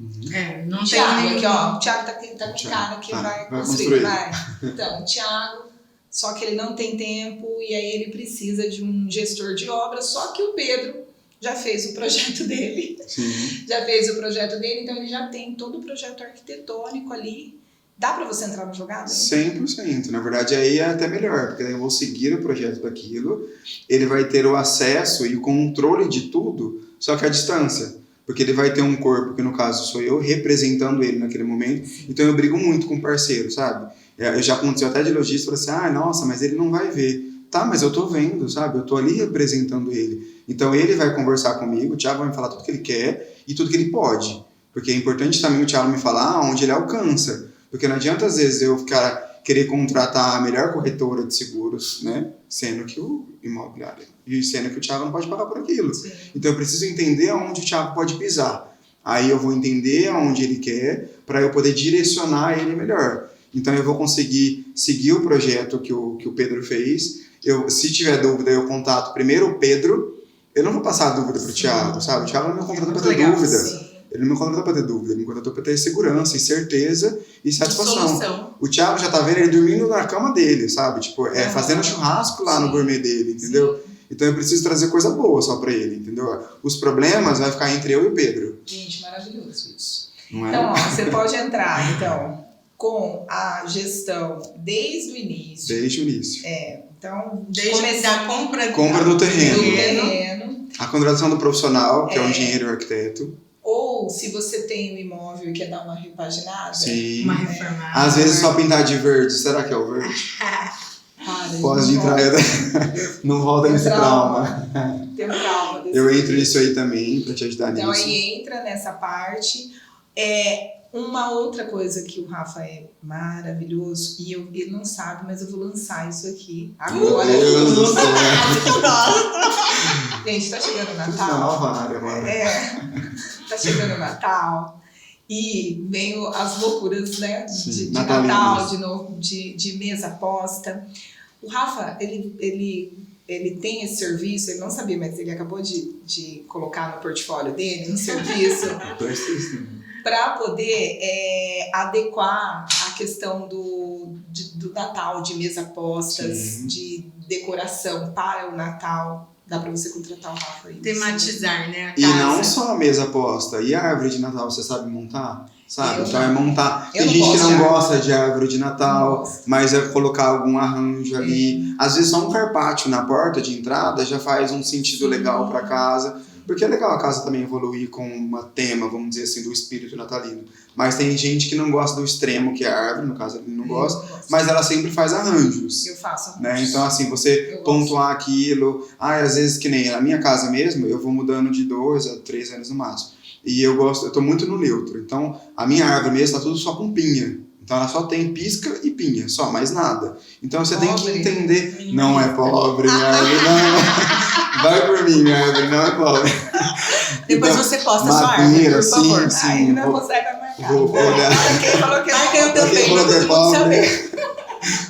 Não Thiago, tem aqui, ó, o Thiago tá com cara que vai construir. Vai. Então, o Thiago, só que ele não tem tempo e aí ele precisa de um gestor de obras, só que o Pedro já fez o projeto dele. Sim. Então ele já tem todo o projeto arquitetônico ali. Dá para você entrar na jogada? 100%. Na verdade, aí é até melhor, porque daí eu vou seguir o projeto daquilo, ele vai ter o acesso e o controle de tudo, só que à distância. Porque ele vai ter um corpo, que no caso sou eu, representando ele naquele momento. Então eu brigo muito com o parceiro, sabe? Já aconteceu até de lojista, falei assim, nossa, mas ele não vai ver. Tá, mas eu tô vendo, sabe? Eu tô ali representando ele. Então ele vai conversar comigo, o Thiago vai me falar tudo que ele quer e tudo que ele pode. Porque é importante também o Thiago me falar onde ele alcança. Porque não adianta, às vezes, eu querer contratar a melhor corretora de seguros, né? Sendo que o imobiliário, e sendo que o Thiago não pode pagar por aquilo. Sim. Então eu preciso entender aonde o Thiago pode pisar. Aí eu vou entender aonde ele quer para eu poder direcionar ele melhor. Então eu vou conseguir seguir o projeto que o Pedro fez. Se tiver dúvida, eu contato primeiro o Pedro. Eu não vou passar a dúvida para o Thiago, sabe? O Thiago não me contratou para ter dúvida. Sim. Ele não me contratou para ter dúvida, ele me contratou para ter segurança e certeza e satisfação. Solução. O Thiago já tá vendo ele dormindo na cama dele, sabe? Tipo, fazendo churrasco lá no gourmet dele, entendeu? Sim. Então eu preciso trazer coisa boa só para ele, entendeu? Os problemas vai ficar entre eu e o Pedro. Gente, maravilhoso isso. Não é? Então, ó, você pode entrar, então, com a gestão desde o início. Desde o início. Então, desde a compra do terreno. terreno. A contratação do profissional, que é o engenheiro e o arquiteto. Ou se você tem um imóvel e quer dar uma repaginada. Sim. Uma reformada. Às vezes só pintar de verde. Será que é o verde? Pode entrar. Não volta nesse trauma. Tem um trauma. Eu entro nisso aí também para te ajudar nisso. Então aí entra nessa parte. Uma outra coisa que o Rafa é maravilhoso, e ele não sabe, mas eu vou lançar isso aqui agora. Meu Deus do céu. Gente, tá chegando o Natal. Tá chegando o Natal. E vem as loucuras, né? De Natal, de mesa posta. O Rafa, ele tem esse serviço, ele não sabia, mas ele acabou de colocar no portfólio dele um serviço para poder adequar a questão do Natal, de mesa postas, de decoração para o Natal. Dá para você contratar o Rafa aí. Tematizar, né? A casa. E não só a mesa posta. E a árvore de Natal, você sabe montar? Sabe? Então é montar. Tem gente que não gosta de árvore de Natal, mas é colocar algum arranjo ali. Às vezes só um carpaccio na porta de entrada já faz um sentido legal para casa. Porque é legal a casa também evoluir com um tema, vamos dizer assim, do espírito natalino. Mas tem gente que não gosta do extremo, que é a árvore, no caso ele não gosta, mas ela sempre faz arranjos. Eu faço arranjos. Né? Então, assim, você pontuar aquilo. Às vezes, que nem na minha casa mesmo, eu vou mudando de 2 a 3 anos no máximo. E eu tô muito no neutro. Então, a minha árvore mesmo tá tudo só com pinha. Então ela só tem pisca e pinha, só, mais nada. Então você tem que entender. Não é pobre, minha árvore não é. Vai por mim, minha árvore não é pobre. Depois então, você posta sua árvore, por favor. Sim, Aí não consegue marcar. Vou olhar. Quem falou que Marca eu também, todo mundo pobre. Saber.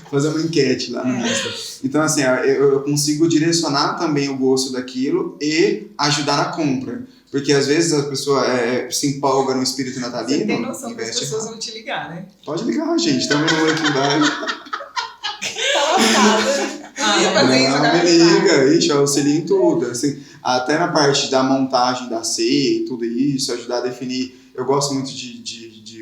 Fazer uma enquete lá no Insta. Então, assim, eu consigo direcionar também o gosto daquilo e ajudar na compra. Porque às vezes a pessoa se empolga no espírito natalino. Você tem noção que as pessoas vão te ligar, né? Pode ligar, gente. Estamos no número aqui embaixo. Tá lascada. Não, me liga. Ixi, eu auxilio em tudo. Assim, até na parte da montagem da ceia e tudo isso, ajudar a definir. Eu gosto muito de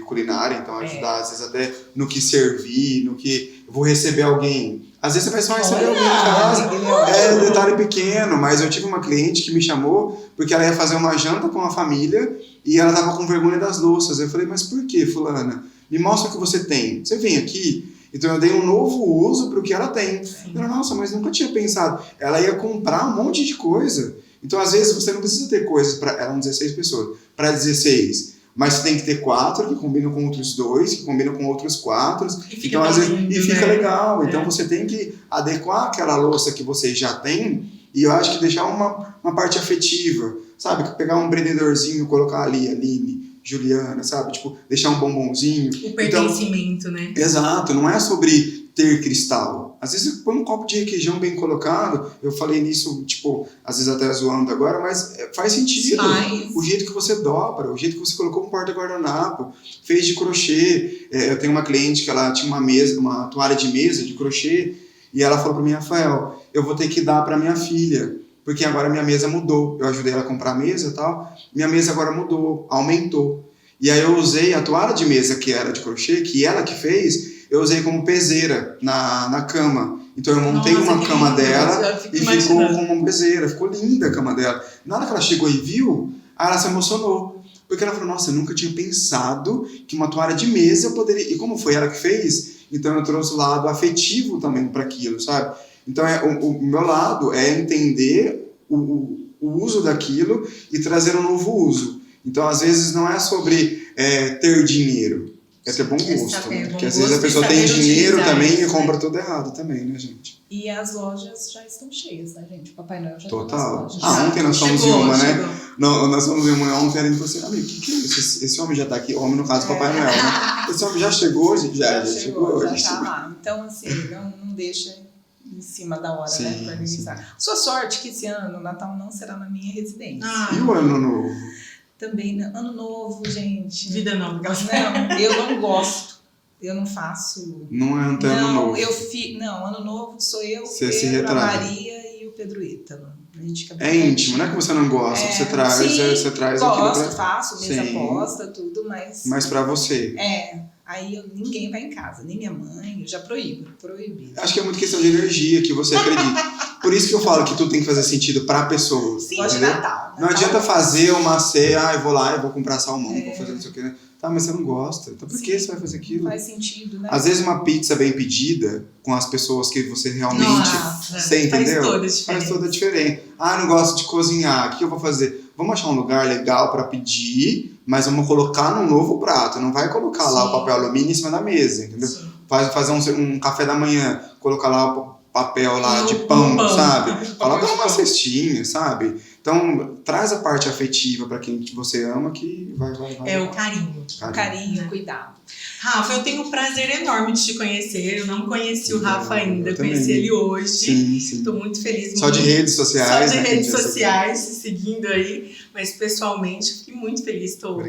culinária, então ajudar às vezes até no que servir, no que eu vou receber alguém. Às vezes você vai só receber alguém em casa. É detalhe pequeno, mas eu tive uma cliente que me chamou porque ela ia fazer uma janta com a família e ela tava com vergonha das louças. Eu falei, mas por que, fulana? Me mostra o que você tem. Você vem aqui? Então eu dei um novo uso para o que ela tem. Ela, nossa, mas nunca tinha pensado. Ela ia comprar um monte de coisa. Então às vezes você não precisa ter coisas para... Eram 16 pessoas. Para 16. Mas você tem que ter 4 que combinam com outros 2, que combinam com outros 4. E fica, então, às vezes, lindo, e fica né? legal. Então você tem que adequar aquela louça que você já tem. E eu acho que deixar uma parte afetiva. Sabe? Pegar um empreendedorzinho, colocar ali, Aline, Juliana, sabe? Tipo, deixar um bombonzinho. O pertencimento, né? Exato, não é sobre ter cristal. Às vezes põe um copo de requeijão bem colocado, eu falei nisso, tipo, às vezes até zoando agora, mas faz sentido. O jeito que você dobra, o jeito que você colocou um porta-guardanapo, fez de crochê. Eu tenho uma cliente que ela tinha uma toalha de mesa de crochê, e ela falou para mim, Rafael, eu vou ter que dar para minha filha, porque agora minha mesa mudou. Eu ajudei ela a comprar a mesa e tal, minha mesa agora mudou, aumentou. E aí eu usei a toalha de mesa que era de crochê, que ela que fez, eu usei como peseira na cama. Então eu montei uma cama dela e ficou como uma peseira. Ficou linda a cama dela. Na hora que ela chegou e viu, ela se emocionou. Porque ela falou, nossa, eu nunca tinha pensado que uma toalha de mesa eu poderia... E como foi ela que fez, então eu trouxe o lado afetivo também para aquilo, sabe? Então o meu lado é entender o uso daquilo e trazer um novo uso. Então às vezes não é sobre ter dinheiro. É ter bom gosto, né? Porque às vezes a pessoa tem dinheiro também e compra tudo errado também, né, gente? E as lojas já estão cheias, né, gente? O Papai Noel já Total. tá nas lojas. Ontem nós fomos em uma, né? Nós fomos em uma ontem, ela falou assim, amigo, o que é isso? Esse homem já tá aqui, homem no caso, Papai Noel, né? Esse homem já chegou, gente? Já chegou. Já tá lá. Então, assim, não deixa em cima da hora, né, pra organizar. Sua sorte que esse ano o Natal não será na minha residência. E o Ano Novo? Também, Ano Novo, gente. Vida nova. Não, eu não gosto. Eu não faço. Não é Ano Novo. Não, Ano Novo sou eu, Você Pedro, se a retrata. Maria e o Pedro Ítalo. É íntimo, não é que você não gosta, você traz, sim, traz gosto, aquilo faço, mesa aposta, tudo, mas... Mas pra você. Aí ninguém vai em casa, nem minha mãe, eu já proíbo. Acho que é muito questão de energia que você acredita. Por isso que eu falo que tudo tem que fazer sentido pra pessoa. Sim, de Natal. Não adianta fazer uma ceia, eu vou lá e vou comprar salmão, vou fazer não sei o que. Tá, mas você não gosta. Então por que você vai fazer aquilo? Faz sentido, né? Às vezes uma pizza bem pedida, com as pessoas que você realmente... Você entendeu? Faz toda a diferença. Eu não gosto de cozinhar, o que eu vou fazer? Vamos achar um lugar legal pra pedir, mas vamos colocar num novo prato. Não vai colocar lá o papel alumínio em cima da mesa, entendeu? Fazer um café da manhã, colocar lá o papel lá de pão, sabe? Coloca numa cestinha, sabe? Então, traz a parte afetiva pra quem você ama que vai. O carinho. Carinho, cuidado. Rafa, eu tenho um prazer enorme de te conhecer. Eu não conheci o Rafa ainda, conheci também. ele hoje. Sim. Estou muito feliz. Só de redes sociais. Só de redes sociais, se seguindo aí. Mas pessoalmente, fiquei muito feliz. Estou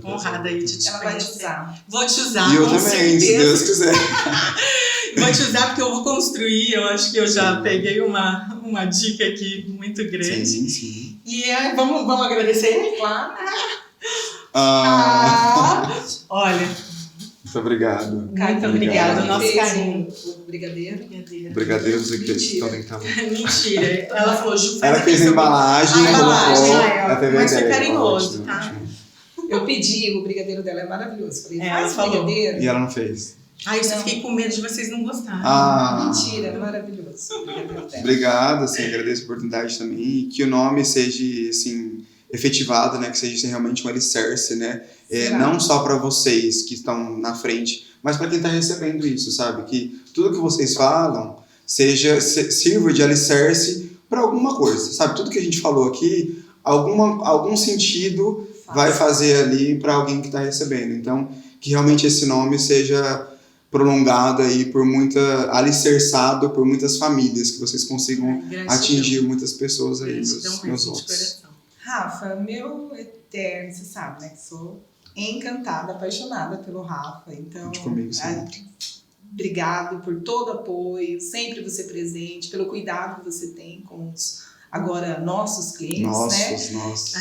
honrada aí de te Ela conhecer. vai te usar. Vou te usar, E eu com também, certeza. se Deus quiser. Vou te usar porque eu vou construir. Eu acho que eu já peguei uma dica aqui muito grande. Sim. E vamos agradecer? Claro. Olha. Muito obrigado. Muito obrigado. Nosso carinho. O brigadeiro. Brigadeiro, você que fez. Então tem que estar bom. Mentira. Ela falou, Ju, Ela fez a embalagem, mas foi carinhoso, tá? Eu pedi, o brigadeiro dela é maravilhoso. Falei, faz brigadeiro. E ela não fez. Eu só fiquei com medo de vocês não gostarem. Mentira, é maravilhoso. Obrigado, assim, agradeço a oportunidade também. E que o nome seja, assim, efetivado, né? Que seja realmente um alicerce, né? Não só para vocês que estão na frente, mas para quem está recebendo isso, sabe? Que tudo que vocês falam sirva de alicerce para alguma coisa, sabe? Tudo que a gente falou aqui, algum sentido vai fazer ali para alguém que está recebendo. Então, que realmente esse nome seja prolongado aí alicerçado por muitas famílias, que vocês consigam atingir muitas pessoas aí, meus votos. Rafa, meu eterno, você sabe, né, que sou encantada, apaixonada pelo Rafa, então obrigado por todo o apoio, sempre você presente, pelo cuidado que você tem com os agora nossos clientes, né? Nossos.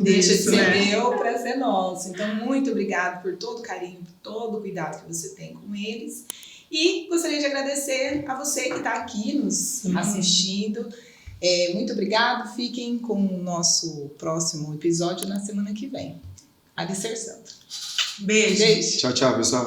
Deixa de ser meu para ser nosso. Então, muito obrigado por todo o carinho, por todo o cuidado que você tem com eles. E gostaria de agradecer a você que está aqui nos assistindo. Muito obrigado, fiquem com o nosso próximo episódio na semana que vem. Alicerçando. Beijo. Beijo. Tchau, tchau, pessoal.